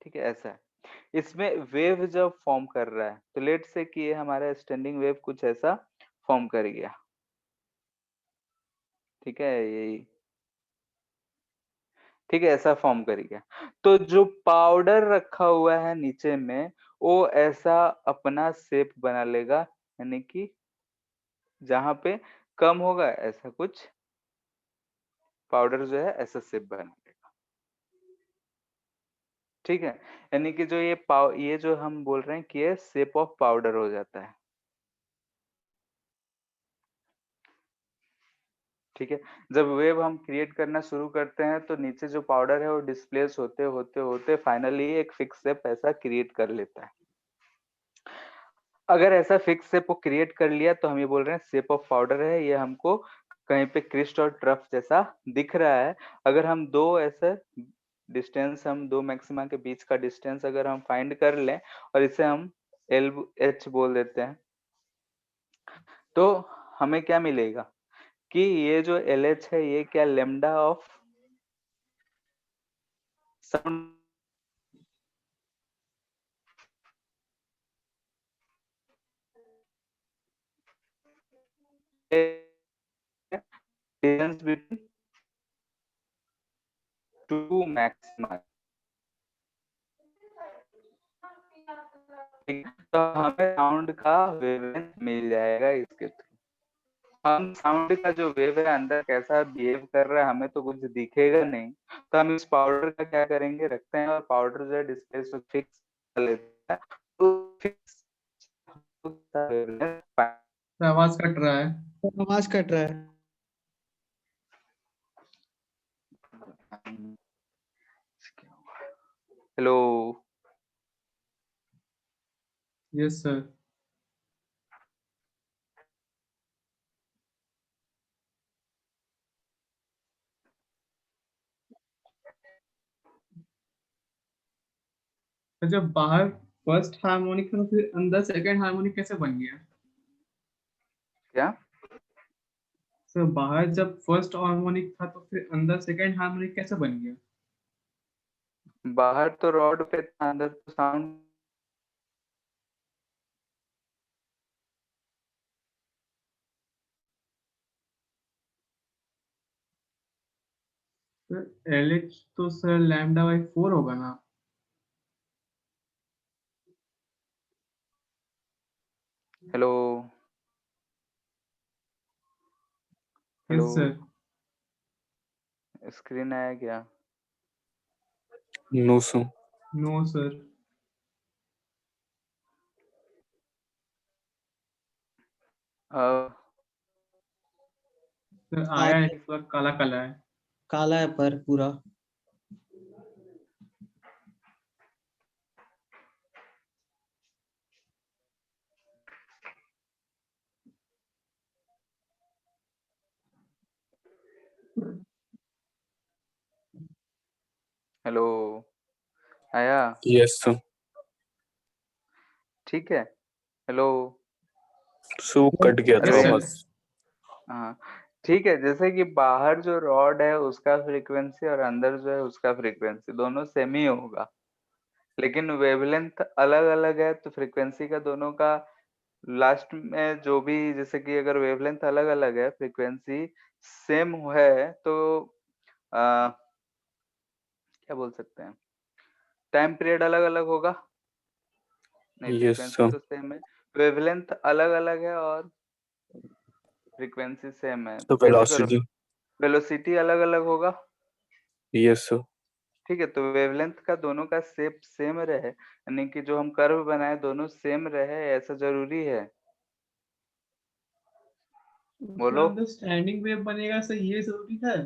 Speaker 3: ठीक है, ऐसा है। इसमें वेव जब फॉर्म कर रहा है तो लेट से कि ये हमारा स्टैंडिंग वेव कुछ ऐसा फॉर्म कर गया। ठीक है, यही, ठीक है, ऐसा फॉर्म कर गया। तो जो पाउडर रखा हुआ है नीचे में, वो ऐसा अपना शेप बना लेगा, यानी कि जहां पे कम होगा ऐसा कुछ पाउडर जो है ऐसा शेप बना लेगा। ठीक है, यानी कि जो ये जो हम बोल रहे हैं कि ये शेप ऑफ पाउडर हो जाता है। ठीक है, जब वेव हम क्रिएट करना शुरू करते हैं तो नीचे जो पाउडर है वो डिस्प्लेस होते होते होते फाइनली एक फिक्स शेप ऐसा क्रिएट कर लेता है। अगर ऐसा फिक्स शेप को क्रिएट कर लिया तो हम ये बोल रहे हैं शेप ऑफ पाउडर है, ये हमको कहीं पे क्रिस्ट और ट्रफ जैसा दिख रहा है। अगर हम दो ऐसे डिस्टेंस, हम दो मैक्सिमा के बीच का डिस्टेंस अगर हम फाइंड कर लें और इसे हम एल एच बोल देते हैं, तो हमें क्या मिलेगा कि ये जो एल एच है ये क्या lambda of sound distance between two maxima. तो हमें साउंड का वेवलेंथ मिल जाएगा इसके थ्रू। हम साउंड का जो वेव है अंदर कैसा बिहेव कर रहा है हमें तो कुछ दिखेगा नहीं, तो हम इस पाउडर का क्या करेंगे, रखते हैं और पाउडर जो है डिस्प्ले से फिक्स कर लेते हैं, तो फिक्स
Speaker 1: आवाज कट रहा है।
Speaker 2: आवाज कट रहा है।
Speaker 3: Hello,
Speaker 1: yes sir. जब बाहर फर्स्ट हार्मोनिक था तो फिर अंदर सेकंड हार्मोनिक कैसे बन गया?
Speaker 3: क्या
Speaker 1: सर बाहर जब फर्स्ट हार्मोनिक था तो फिर अंदर सेकंड हार्मोनिक कैसे बन गया?
Speaker 3: बाहर तो रॉड पे था, अंदर तो साउंड
Speaker 1: सर एलएच तो सर लैम्डा बाई 4 होगा ना?
Speaker 3: Hello hello,
Speaker 1: yes sir.
Speaker 3: Screen आया क्या?
Speaker 4: No sir.
Speaker 1: No sir. Sir आया है, थोड़ा काला काला है।
Speaker 2: काला है पर पूरा।
Speaker 3: हेलो आया?
Speaker 4: Yes sir.
Speaker 3: ठीक है, हेलो।
Speaker 4: सो कट गया
Speaker 3: अरे
Speaker 4: था
Speaker 1: यस सर।
Speaker 4: आवाज।
Speaker 3: हाँ ठीक है, जैसे कि बाहर जो रॉड है उसका फ्रीक्वेंसी और अंदर जो है उसका फ्रीक्वेंसी दोनों सेम ही होगा, लेकिन वेवलेंथ अलग अलग है, तो फ्रीक्वेंसी का दोनों का लास्ट में जो भी, जैसे कि अगर वेवलेंथ अलग अलग है फ्रीक्वेंसी सेम है तो क्या बोल सकते हैं, टाइम पीरियड अलग अलग होगा। नहीं,
Speaker 4: यस
Speaker 3: फ्रीक्वेंसी
Speaker 4: सर।
Speaker 3: तो सेम है, वेवलेंथ अलग अलग है और फ्रीक्वेंसी सेम है,
Speaker 4: तो
Speaker 3: तो कैसे
Speaker 4: वेलोसिटी।
Speaker 3: करोगे? वेलोसिटी अलग अलग होगा।
Speaker 4: Yes sir.
Speaker 3: ठीक है, तो वेवलेंथ का दोनों का शेप सेम रहे, यानी कि जो हम कर्व बनाए दोनों सेम रहे, ऐसा जरूरी है? बोलो।
Speaker 1: अंदर स्टैंडिंग वेव बनेगा सर, ये जरूरी है?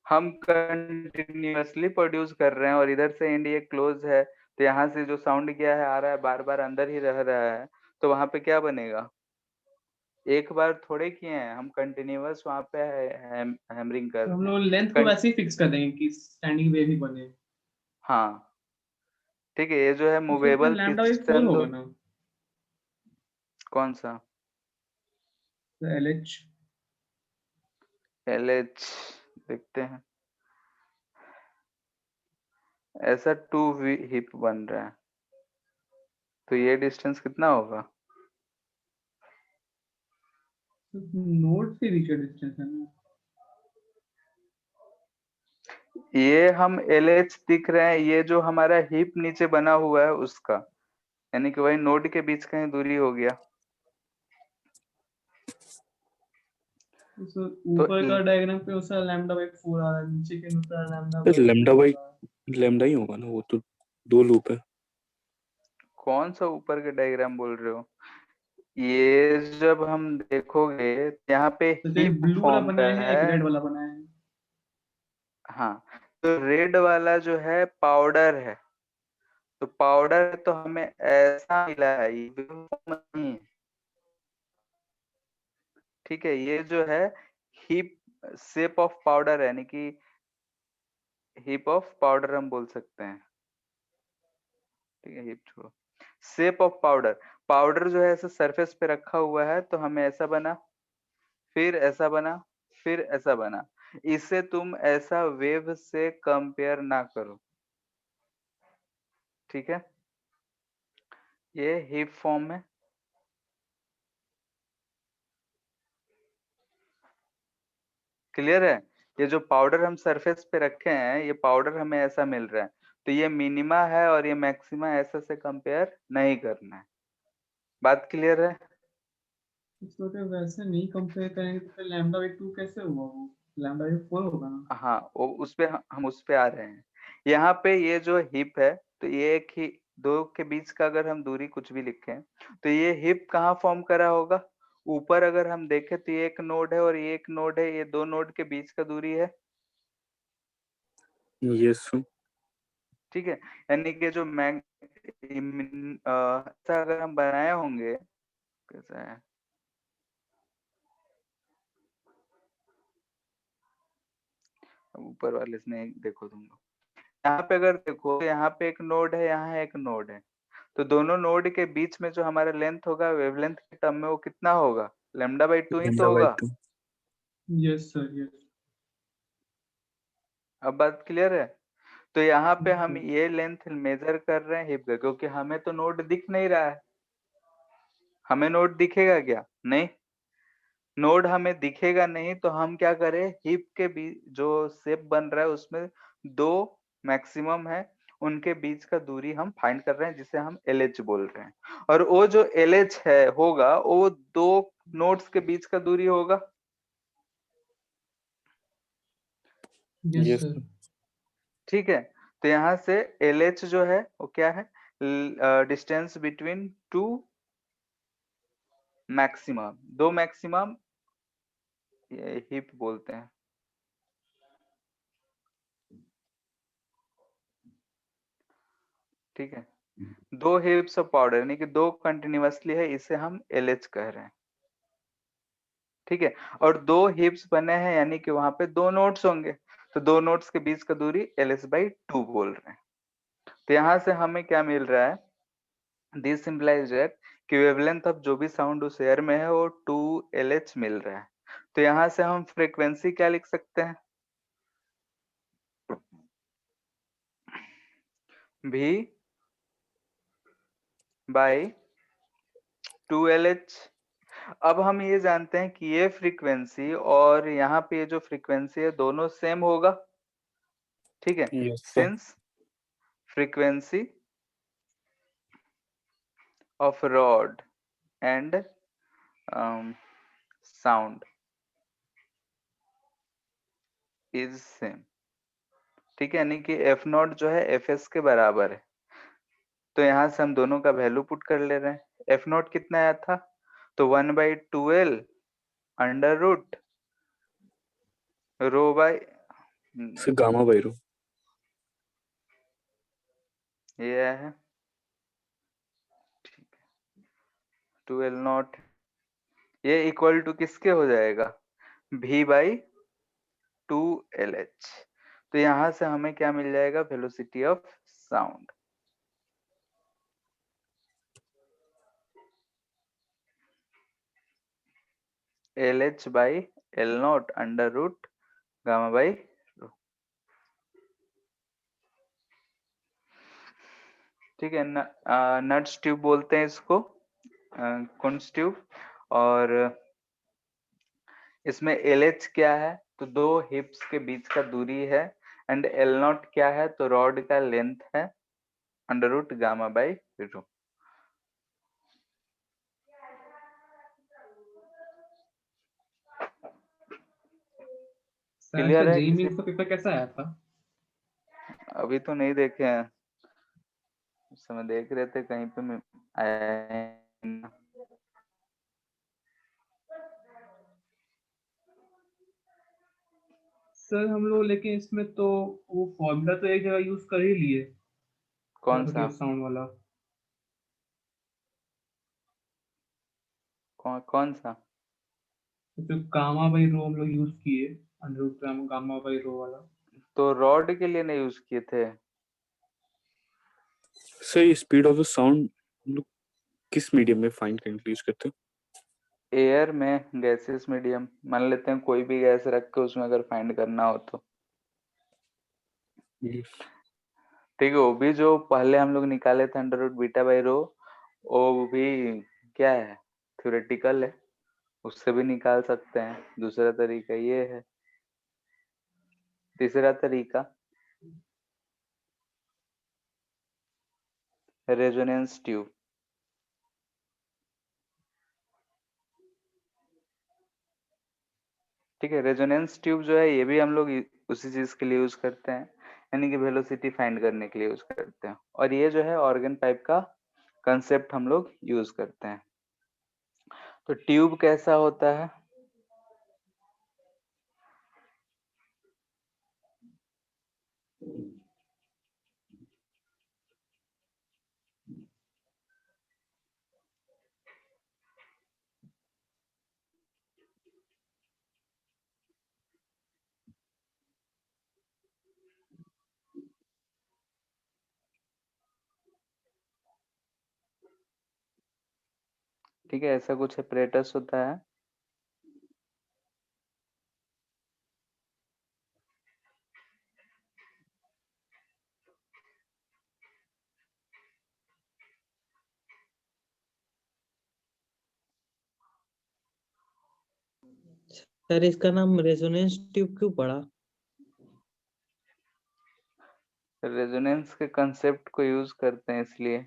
Speaker 3: हम कंटिन्यूअसली प्रोड्यूस कर रहे हैं और इधर से एंड ये क्लोज है, तो यहाँ से जो साउंड गया है आ रहा है बार बार अंदर ही रह रहा है, तो वहां पे क्या बनेगा? एक बार थोड़े किए हैं हम, कंटिन्यूअस वहां पे हैमरिंग कर
Speaker 1: तो हम
Speaker 3: रहे हैं।
Speaker 1: लोग लेंथ को वैसे ही फिक्स कर देंगे कि स्टैंडिंग वेव ही बने।
Speaker 3: हाँ ठीक है, ये जो है
Speaker 1: तो फिर
Speaker 3: मूवेबल
Speaker 1: लैम्डा बाई 4
Speaker 3: पिस्टन
Speaker 1: होगा ना?
Speaker 3: कौन सा?
Speaker 1: एलएच।
Speaker 3: एलएच देखते हैं, ऐसा 2 हिप बन रहा है, तो ये डिस्टेंस कितना होगा?
Speaker 1: नोड से बीच का डिस्टेंस है ना?
Speaker 3: ये हम एल एच दिख रहे हैं, ये जो हमारा हिप नीचे बना हुआ है उसका, यानी कि वही नोड के बीच कहीं दूरी हो गया।
Speaker 1: तो सर
Speaker 3: तो
Speaker 1: ऊपर का डायग्राम पे उसका लैम्डा बाई 4 आ रहा है, नीचे के अनुसार लैम्डा
Speaker 4: तो
Speaker 1: बाई
Speaker 4: लेमडा
Speaker 1: 4 आ
Speaker 4: बाई
Speaker 1: रहा है।
Speaker 4: लेमडा ही होगा ना, वो तो दो लूप है।
Speaker 3: कौन सा ऊपर के डायग्राम बोल रहे हो? ये जब हम देखोगे यहाँ पे
Speaker 1: तो जो
Speaker 3: हिप
Speaker 1: ब्लू वाला
Speaker 3: फॉर्म का
Speaker 1: बनाए हैं एक
Speaker 3: है।
Speaker 1: रेड वाला बनाए हैं?
Speaker 3: हाँ, तो रेड वाला जो है पाउडर है, तो पाउडर तो हमें ऐसा मिला है, ये wave form नहीं है। ठीक है, ये जो है हिप शेप ऑफ पाउडर है, यानी कि हिप ऑफ पाउडर हम बोल सकते हैं। ठीक है, हिप छोड़ो, शेप ऑफ पाउडर। पाउडर जो है ऐसे सरफेस पे रखा हुआ है, तो हमें ऐसा बना, फिर ऐसा बना, फिर ऐसा बना। इसे तुम ऐसा वेव से कंपेयर ना करो। ठीक है, ये हिप फॉर्म है। क्लियर है? ये जो पाउडर हम सरफेस पे रखे हैं, ये पाउडर हमें ऐसा मिल रहा है, तो ये मिनिमा है और ये मैक्सिमा ऐसे से कंपेयर नहीं करना है। बात क्लियर है?
Speaker 1: इसको तो वैसे नहीं कंपेयर करेंगे तो फिर लैम्डा बाई 2 कैसे हुआ? वो लैम्डा बाई 4 होगा ना?
Speaker 3: हाँ, वो उस पे हम उस पे आ रहे हैं। यहाँ पे ये जो हिप है, तो ये एक ही दो के बीच का अगर हम दूरी कुछ भी लिखें, तो ये हिप कहाँ फॉर्म करा होगा? ऊपर अगर हम देखें तो ये एक नोड है और ये एक नोड है, ये दो नोड के बीच का दूरी है।
Speaker 4: Yes sir.
Speaker 3: ठीक है, यानी कि जो ऐसा अगर हम बनाए होंगे, कैसा है, ऊपर वाले से नहीं देखो तुम लोग, यहाँ पे अगर देखो, यहाँ पे एक नोड है, यहाँ एक नोड है, तो दोनों नोड के बीच में जो हमारा लेंथ होगा वेवलेंथ के टर्म में वो कितना होगा? लैम्डा बाई 2 ही तो
Speaker 4: लैम्डा बाई
Speaker 3: होगा।
Speaker 4: 2।
Speaker 1: Yes sir, yes.
Speaker 3: अब बात क्लियर है? तो यहाँ पे हम ये लेंथ मेजर कर रहे हैं हिप का, क्योंकि हमें तो नोड दिख नहीं रहा है। हमें नोड दिखेगा क्या? नहीं, नोड हमें दिखेगा नहीं, तो हम क्या करें, हिप के बीच जो शेप बन रहा है उसमें दो मैक्सिमम है, उनके बीच का दूरी हम फाइंड कर रहे हैं, जिसे हम LH बोल रहे हैं। और वो जो LH है होगा, वो दो नोड्स के बीच का दूरी होगा।
Speaker 1: Yes
Speaker 4: yes
Speaker 1: sir.
Speaker 4: सर।
Speaker 3: ठीक है, तो यहाँ से LH जो है वो क्या है? डिस्टेंस बिटवीन टू मैक्सिमम, दो मैक्सिमम हिप बोलते हैं। ठीक है, दो हिप्स ऑफ पाउडर यानी कि दो कंटिन्यूअसली है, इसे हम LH कह रहे हैं। ठीक है, और दो हिप्स बने हैं यानी कि वहां पे दो नोड्स होंगे, तो दो नोड्स के बीच का दूरी LH बाई 2 बोल रहे हैं। तो यहाँ से हमें क्या मिल रहा है? दिस इम्प्लाइज दैट कि वेवलेंथ ऑफ जो भी साउंड उस एयर में है वो 2LH मिल रहा है। तो यहाँ से हम फ्रीक्वेंसी क्या लिख सकते हैं? V by 2LH। अब हम ये जानते हैं कि ये फ्रीक्वेंसी और यहाँ पे ये जो फ्रीक्वेंसी है दोनों सेम होगा। ठीक है,
Speaker 4: yes sir.
Speaker 3: Since frequency of rod and sound is same. ठीक है, यानी कि F0 जो है Fs के बराबर है। तो यहाँ से हम दोनों का वैल्यू पुट कर ले रहे हैं। F0 कितना आया था? तो 1/2L under root rho by,
Speaker 4: sir gamma by rho.
Speaker 3: ये आया है। ठीक है, 2L0 ये इक्वल टू किसके हो जाएगा? V by 2LH। तो यहाँ से हमें क्या मिल जाएगा? Velocity of sound. LH by L0 under root gamma by rho. ठीक है, नट्स ट्यूब बोलते हैं इसको, कुंस ट्यूब। और इसमें LH क्या है? तो दो हिप्स के बीच का दूरी है, एंड L0 क्या है? तो रॉड का लेंथ है under root gamma by rho.
Speaker 1: Sir आज का
Speaker 3: क्लियर है
Speaker 1: जेई
Speaker 3: किसी?
Speaker 1: मेंस का पेपर कैसा आया था?
Speaker 3: अभी तो नहीं देखे हैं, उस समय देख रहे थे कहीं पे आया है ना।
Speaker 1: सर हम लोग लेकिन इसमें तो वो फॉर्मूला तो एक जगह यूज कर ही लिए,
Speaker 3: कौन सा
Speaker 1: साउंड वाला।
Speaker 3: कौन सा?
Speaker 1: जो गामा बाई रो हम लोग यूज किए, अंडर गामा बाई रो वाला।
Speaker 3: तो रॉड के लिए नहीं यूज किए थे?
Speaker 4: सर ये स्पीड ऑफ द साउंड लोग किस मीडियम में फाइंड करने के लिए यूज करते हैं?
Speaker 3: एयर में, गैसेस मीडियम मान लेते हैं, कोई भी गैस रख के उसमें अगर फाइंड करना हो तो। ठीक है, वो भी जो पहले हम लोग निकाले थे under root beta by rho, वो भी क्या है, थ्योरेटिकल है, उससे भी निकाल सकते हैं। दूसरा तरीका ये है। तीसरा तरीका रेजोनेंस ट्यूब। ठीक है, रेजोनेंस ट्यूब जो है ये भी हम लोग उसी चीज के लिए यूज करते हैं, यानी कि वेलोसिटी फाइंड करने के लिए यूज करते हैं। और ये जो है ऑर्गन पाइप का कंसेप्ट हम लोग यूज करते हैं। तो ट्यूब कैसा होता है? ठीक है, ऐसा कुछ apparatus होता है।
Speaker 2: सर इसका नाम रेजोनेंस ट्यूब क्यों पड़ा?
Speaker 3: रेजोनेंस के कंसेप्ट को यूज करते हैं इसलिए।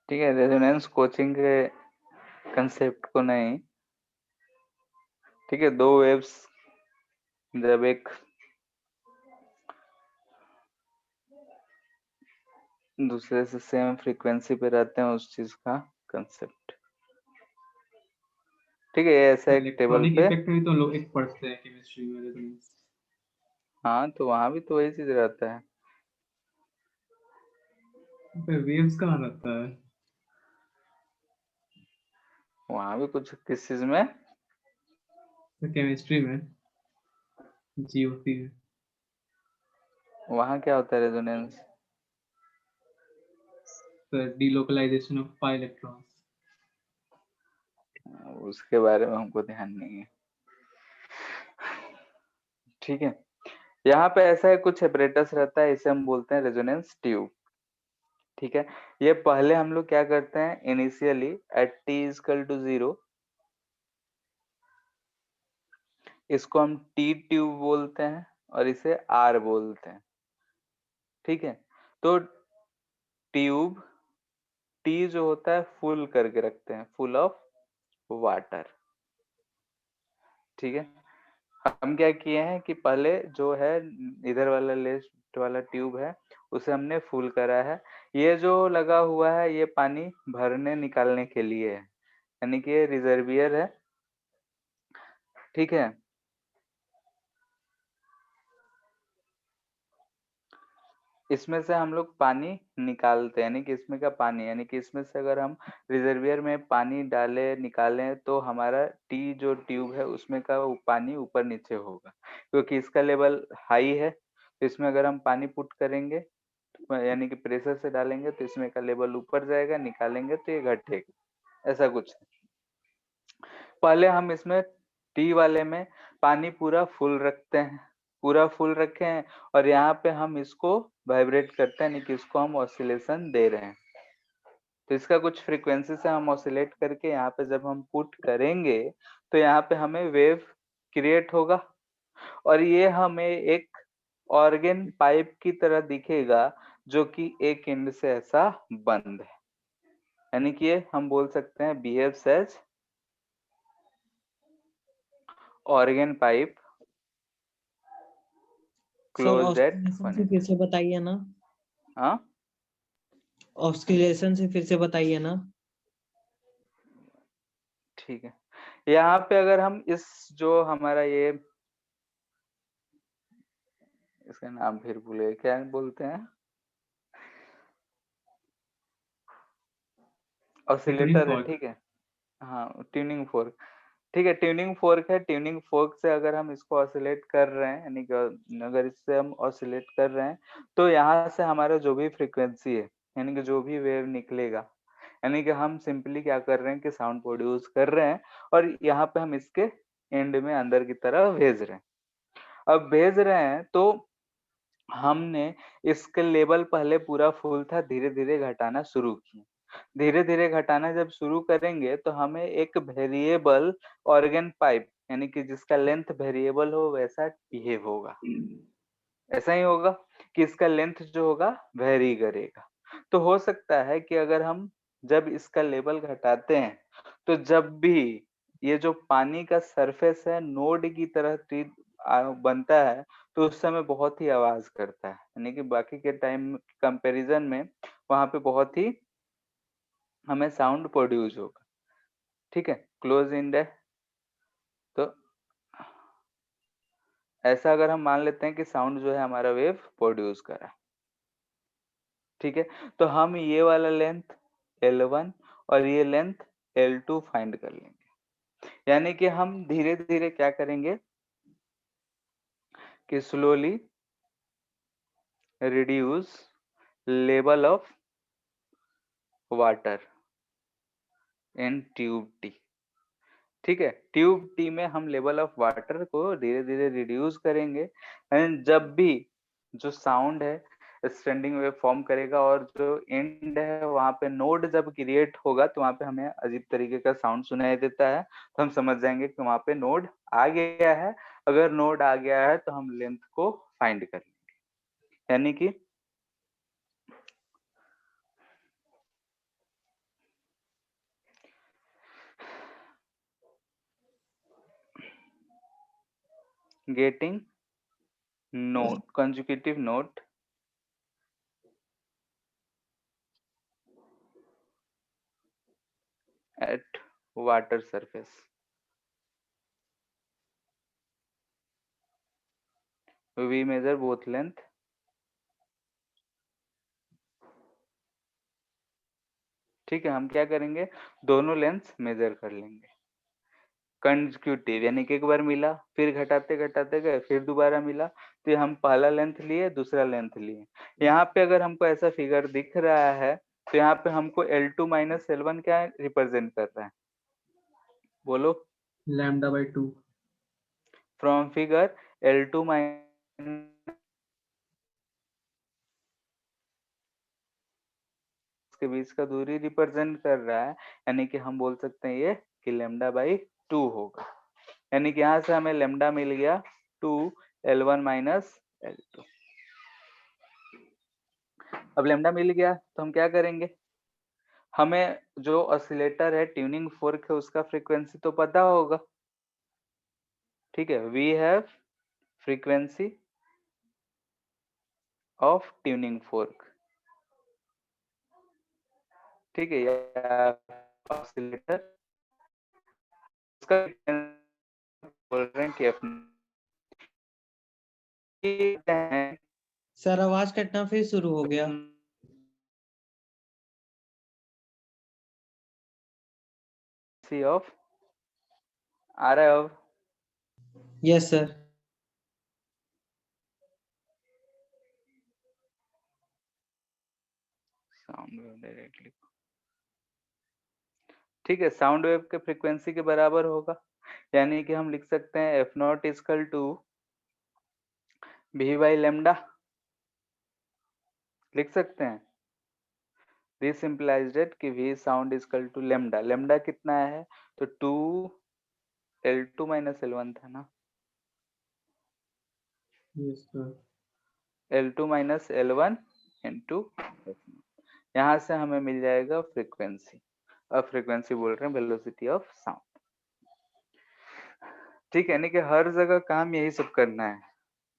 Speaker 3: ठीक है, रेजोनेंस कोचिंग के कंसेप्ट को नहीं। ठीक है, दो वेव्स जब एक दूसरे से सेम फ्रीक्वेंसी पे रहते हैं, उस चीज का कंसेप्ट। ठीक है, ये ऐसा एक टेबल
Speaker 1: इलेक्ट्रॉनिक
Speaker 3: पे।
Speaker 1: इफेक्ट में तो लोग एक पढ़ते हैं केमिस्ट्री में रेजोनेंस।
Speaker 3: हाँ, तो वहां भी तो वही चीज रहता है।
Speaker 1: पे वेव्स कहाँ रहता है?
Speaker 3: वहां भी कुछ किस चीज में?
Speaker 1: केमिस्ट्री में जी होती है।
Speaker 3: वहां क्या होता है resonance?
Speaker 1: Delocalisation of pi electrons.
Speaker 3: उसके बारे में हमको ध्यान नहीं है। ठीक है, यहाँ पे ऐसा है, कुछ apparatus रहता है, इसे हम बोलते हैं रेजोनेंस ट्यूब। ठीक है, ये पहले हम लोग क्या करते हैं, initially at t equal to 0, इसको हम टी ट्यूब बोलते हैं और इसे आर बोलते हैं। ठीक है, तो ट्यूब टी जो होता है फुल करके रखते हैं, फुल ऑफ वाटर। ठीक है, हम क्या किए हैं कि पहले जो है इधर वाला लेफ्ट वाला ट्यूब है उसे हमने फुल करा है। ये जो लगा हुआ है ये पानी भरने निकालने के लिए है, यानी कि ये रिजर्वियर है। ठीक है, इसमें से हम लोग पानी निकालते हैं, यानी कि इसमें का पानी, यानी कि इसमें से अगर हम रिजर्वियर में पानी डाले निकालें तो हमारा टी जो ट्यूब है उसमें का वो पानी ऊपर नीचे होगा, क्योंकि इसका लेवल हाई है। तो इसमें अगर हम पानी पुट करेंगे यानी कि प्रेशर से डालेंगे तो इसमें का लेवल ऊपर जाएगा, निकालेंगे तो ये घटेगा, ऐसा कुछ है। पहले हम इसमें टी वाले में पानी पूरा फुल रखते हैं, पूरा फुल रखे हैं, और यहाँ पे हम इसको वाइब्रेट करते हैं, यानी कि इसको हम ऑसिलेशन दे रहे हैं। तो इसका कुछ फ्रीक्वेंसी से हम ऑसिलेट करके यहाँ पे जब हम पुट करेंगे तो यहाँ पे हमें वेव क्रिएट होगा, और ये हमें एक ऑर्गन पाइप की तरह दिखेगा जो कि एक एंड से ऐसा बंद है। यानी कि ये हम बोल सकते हैं behaves as organ pipe
Speaker 2: sir
Speaker 3: closed at
Speaker 2: oscillation से
Speaker 3: 180।
Speaker 2: फिर से बताइए ना,
Speaker 3: हाँ
Speaker 2: ऑस्किलेशन से फिर से बताइए ना।
Speaker 3: ठीक है, यहाँ पे अगर हम इस जो हमारा ये इसका नाम फिर भूल गए, क्या बोलते हैं,
Speaker 1: ट्यूनिंग
Speaker 3: ऑसिलेटर है,
Speaker 1: फॉर्क।
Speaker 3: ठीक है, हाँ ट्यूनिंग फोर्क, ठीक है, ट्यूनिंग फोर्क है। ट्यूनिंग फोर्क से अगर हम इसको ऑसिलेट कर रहे हैं, यानी कि अगर इससे हम ऑसिलेट कर रहे हैं, तो यहाँ से हमारा जो भी फ्रीक्वेंसी है, यानी कि जो भी वेव निकलेगा, यानी कि हम सिंपली क्या कर रहे हैं कि साउंड प्रोड्यूस कर रहे हैं, और यहाँ पे हम इसके एंड में अंदर की तरफ भेज रहे हैं। अब भेज रहे हैं तो हमने इसका लेवल पहले पूरा फुल था, धीरे धीरे घटाना शुरू किए। धीरे धीरे घटाना जब शुरू करेंगे तो हमें एक वेरिएबल ऑर्गन पाइप, यानी कि जिसका लेंथ वेरिएबल हो वैसा बिहेव होगा। ऐसा ही होगा कि इसका लेंथ जो होगा वेरी करेगा। तो हो सकता है कि अगर हम जब इसका लेवल घटाते हैं, तो जब भी ये जो पानी का सरफेस है नोड की तरह ट्रीट बनता है, तो उस समय बहुत ही आवाज करता है, यानी कि बाकी के टाइम कंपैरिजन में वहां पे बहुत ही हमें साउंड प्रोड्यूस होगा। ठीक है, क्लोज इन है। तो ऐसा अगर हम मान लेते हैं कि साउंड जो है हमारा वेव प्रोड्यूस कर रहा है, ठीक है, तो हम ये वाला लेंथ L1 और ये लेंथ L2 फाइंड कर लेंगे। यानी कि हम धीरे धीरे क्या करेंगे कि slowly reduce level of water in tube T. ठीक है, ट्यूब टी में हम लेवल ऑफ वाटर को धीरे धीरे रिड्यूस करेंगे, एंड जब भी जो साउंड है स्टैंडिंग वेव फॉर्म करेगा और जो एंड है वहां पे नोड जब क्रिएट होगा, तो वहां पे हमें अजीब तरीके का साउंड सुनाई देता है, तो हम समझ जाएंगे कि वहां पे नोड आ गया है। अगर नोड आ गया है तो हम लेंथ को फाइंड कर लेंगे, यानी कि getting note consecutive note at water surface. We measure both length. ठीक है, हम क्या करेंगे, दोनों लेंथ मेजर कर लेंगे कंसेक्यूटिव, यानी कि एक बार मिला, फिर घटाते घटाते गए, फिर दोबारा मिला, तो हम पहला लेंथ लिए, दूसरा लेंथ लिए। यहाँ पे अगर हमको ऐसा फिगर दिख रहा है, तो यहाँ पे हमको L2 माइनस L1 क्या रिप्रेजेंट कर रहा है, बोलो।
Speaker 1: λ/2।
Speaker 3: फ्रॉम फिगर L2 माइनस के बीच का दूरी रिप्रेजेंट कर रहा है, यानी कि हम बोल सकते हैं ये कि λ/2 होगा। यानी कि यहाँ से हमें लेमडा मिल गया 2L1 माइनस L2। अब लेमडा मिल गया तो हम क्या करेंगे, हमें जो ऑसिलेटर है ट्यूनिंग फोर्क है उसका फ्रीक्वेंसी तो पता होगा। ठीक है, we have frequency of tuning fork. ठीक है, या ऑसिलेटर उसका बोल रहे हैं कि
Speaker 2: सर आवाज कटना फिर शुरू हो गया।
Speaker 3: ऑफ आ रहा है अब।
Speaker 2: Yes sir.
Speaker 3: Sound wave directly, ठीक है, साउंड वेव के फ्रीक्वेंसी के बराबर होगा, यानी कि हम लिख सकते हैं F naught equal to v by lambda, लिख सकते हैं। दिस इम्प्लाइज दैट कि v sound equal to lambda. Lambda कितना है, तो 2L2 माइनस L1 था ना,
Speaker 1: yes sir.
Speaker 3: L2 minus L1 into, यहाँ से हमें मिल जाएगा फ्रीक्वेंसी, अब फ्रीक्वेंसी बोल रहे हैं वेलोसिटी ऑफ साउंड। ठीक है, यानी कि हर जगह काम यही सब करना है।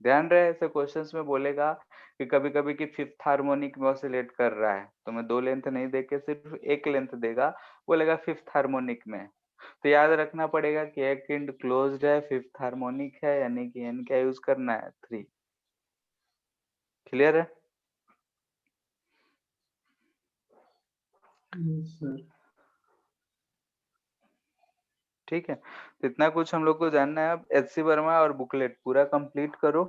Speaker 3: ध्यान रहे ऐसे क्वेश्चंस में बोलेगा कि कभी कभी कि फिफ्थ हार्मोनिक में ऑसिलेट कर रहा है, तो मैं 2 लेंथ नहीं देके सिर्फ एक लेंथ देगा, बोलेगा फिफ्थ हार्मोनिक में। तो याद रखना पड़ेगा कि एक एंड क्लोज्ड है, फिफ्थ हार्मोनिक है, यानी कि एन क्या यूज करना है 3। क्लियर है?
Speaker 1: Yes sir.
Speaker 3: ठीक है, तो इतना कुछ हम लोग को जानना है। अब एचसी वर्मा और बुकलेट पूरा कंप्लीट करो।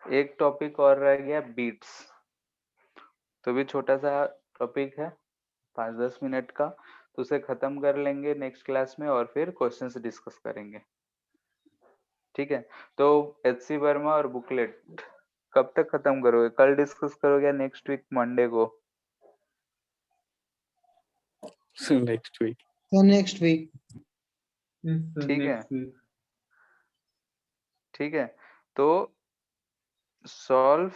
Speaker 3: एक टॉपिक और रह गया, बीट्स। तो भी छोटा सा टॉपिक है 5-10 मिनट का, तो उसे खत्म कर लेंगे नेक्स्ट क्लास में और फिर क्वेश्चंस डिस्कस करेंगे। ठीक है, तो एचसी वर्मा और बुकलेट कब तक खत्म करोगे? कल डिस्कस करोगे या नेक्स्ट वीक मंडे को?
Speaker 4: Next week.
Speaker 2: So next week.
Speaker 1: Yes sir,
Speaker 3: ठीक है,
Speaker 1: नेक्स्ट वीक।
Speaker 3: ठीक है, तो सॉल्व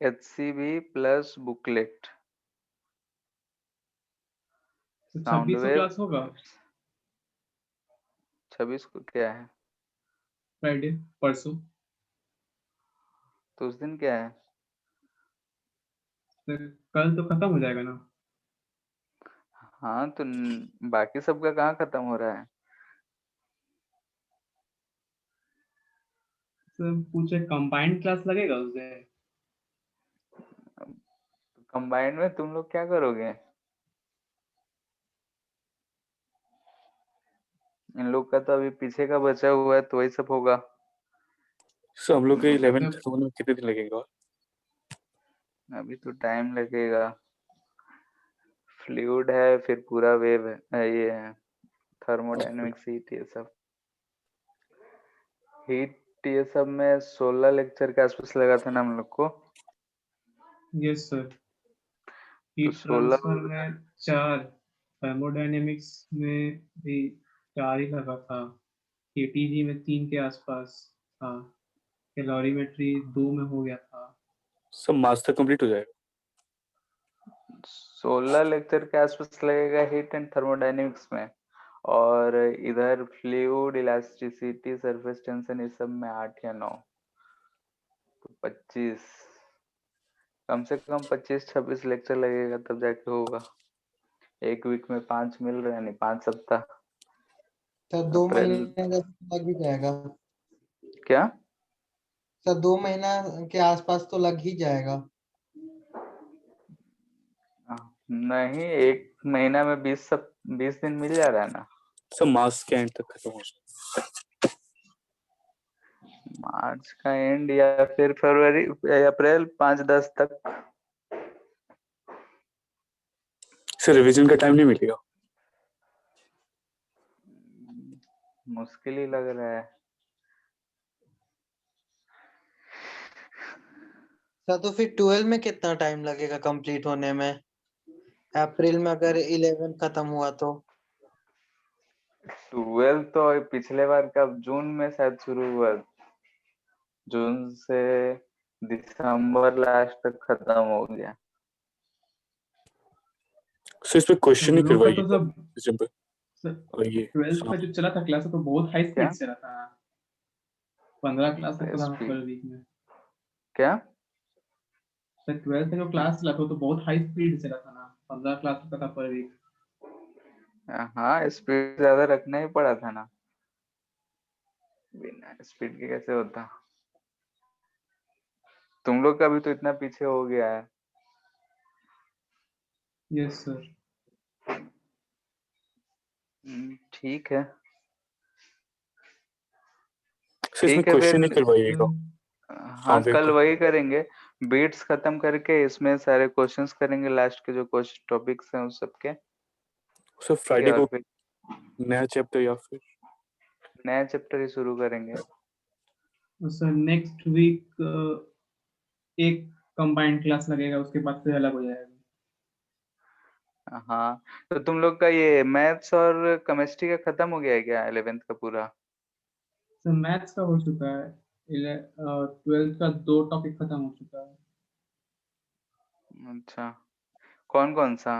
Speaker 3: एचसीबी प्लस बुकलेट
Speaker 1: तो
Speaker 3: साउंड
Speaker 1: 26 को
Speaker 3: वेव।
Speaker 1: क्लास होगा
Speaker 3: 26 को क्या है?
Speaker 1: फ्राइडे, परसों।
Speaker 3: तो उस दिन क्या है?
Speaker 1: सर कल तो खत्म हो जाएगा ना?
Speaker 3: हाँ, तो बाकी सबका कहाँ खत्म हो रहा है?
Speaker 1: सर पूछे कंबाइंड क्लास लगेगा उस दिन?
Speaker 3: कंबाइंड में तुम लोग क्या करोगे? इन लोग का तो अभी पीछे का बचा हुआ है, तो वही सब होगा।
Speaker 4: सो हम लोग के 11
Speaker 1: सर
Speaker 4: खत्म होने में कितने दिन लगेगा? और
Speaker 3: अभी तो टाइम लगेगा। फ्लूइड है, फिर पूरा वेव है, ये है थर्मोडायनेमिक्स, हीट, ये सब। हीट ये सब में 16 लेक्चर के आसपास लगा था ना हम लोग को।
Speaker 1: Yes sir.
Speaker 3: तो
Speaker 1: हीट
Speaker 3: 16
Speaker 1: ट्रांसफर में 4, थर्मोडायनेमिक्स में भी 4 ही लगा था, केटीजी में 3 के आसपास था, कैलोरीमेट्री 2 में हो गया था।
Speaker 4: सब मास्टर कंप्लीट हो जाएगा।
Speaker 3: 16 लेक्चर के आसपास लगेगा हीट एंड थर्मोडायनेमिक्स में, और इधर फ्लूइड, इलास्टिसिटी, सरफेस टेंशन, इस सब में 8 या 9, तो 25, कम से कम 25-26 लेक्चर लगेगा तब जाके होगा। एक वीक में 5 मिल रहे हैं, यानी 5 सप्ताह।
Speaker 2: सर 2
Speaker 3: अप्रैल
Speaker 2: महीने का लग ही जाएगा।
Speaker 3: क्या?
Speaker 2: सर 2 महीना के आसपास तो लग ही जाएगा।
Speaker 3: नहीं, एक महीना में 20 दिन मिल जा रहा है ना।
Speaker 4: सब मार्च के एंड तक खत्म हो जाएगा।
Speaker 3: मार्च का एंड या फिर फरवरी या अप्रैल 5-10 तक।
Speaker 4: सर रिवीजन का टाइम नहीं मिलेगा?
Speaker 3: मुश्किल ही लग रहा है।
Speaker 2: सर तो फिर 12 में कितना टाइम लगेगा कंप्लीट होने में? अप्रैल में अगर 11 खत्म हुआ तो?
Speaker 3: 12 तो पिछले बार का जून में शायद शुरू हुआ, जून से दिसंबर लास्ट तक खत्म हो गया।
Speaker 4: सर इस पे क्वेश्चन
Speaker 1: हम
Speaker 4: ही
Speaker 1: लोग का तो
Speaker 4: करवाइएगा
Speaker 1: सब
Speaker 4: दिसंबर। और ये
Speaker 1: 12th का जो चला था क्लास, तो बहुत हाई
Speaker 3: क्या?
Speaker 1: स्पीड से रहा था। 15 क्लास तक था
Speaker 3: स्पीड
Speaker 1: पर वीक में।
Speaker 3: क्या?
Speaker 1: सर 12th का जो क्लास चला था तो बहुत हाई स्पीड से रहा था ना, 15 क्लास तक था पर वीक।
Speaker 3: हाँ, स्पीड ज्यादा रखना ही पड़ा था ना, बिना स्पीड के कैसे होता। तुम लोग का भी तो इतना पीछे हो गया है।
Speaker 1: Yes sir.
Speaker 3: ठीक है,
Speaker 4: सर इसमें
Speaker 3: ठीक है
Speaker 4: क्वेश्चन ही
Speaker 3: फिर।
Speaker 4: करवाइएगा।
Speaker 3: हाँ,
Speaker 4: वेव
Speaker 3: कल
Speaker 4: का।
Speaker 3: वही करेंगे, बीट्स खत्म करके इसमें सारे क्वेश्चंस करेंगे, लास्ट के जो क्वेश्चन टॉपिक्स हैं उस सबके।
Speaker 4: सर
Speaker 3: ठीक है,
Speaker 4: फ्राइडे
Speaker 3: और
Speaker 4: को
Speaker 3: फिर
Speaker 4: नया चैप्टर या फिर
Speaker 3: नया चैप्टर ही शुरू करेंगे।
Speaker 1: सर नेक्स्ट वीक एक कंबाइंड क्लास लगेगा, उसके बाद फिर अलग हो जाएगा।
Speaker 3: हाँ, तो तुम लोग का ये मैथ्स और केमिस्ट्री का खत्म हो गया है क्या 11th का पूरा?
Speaker 1: सर मैथ्स का हो चुका है, 12th का 2 टॉपिक खत्म हो चुका है।
Speaker 3: अच्छा, कौन-कौन सा?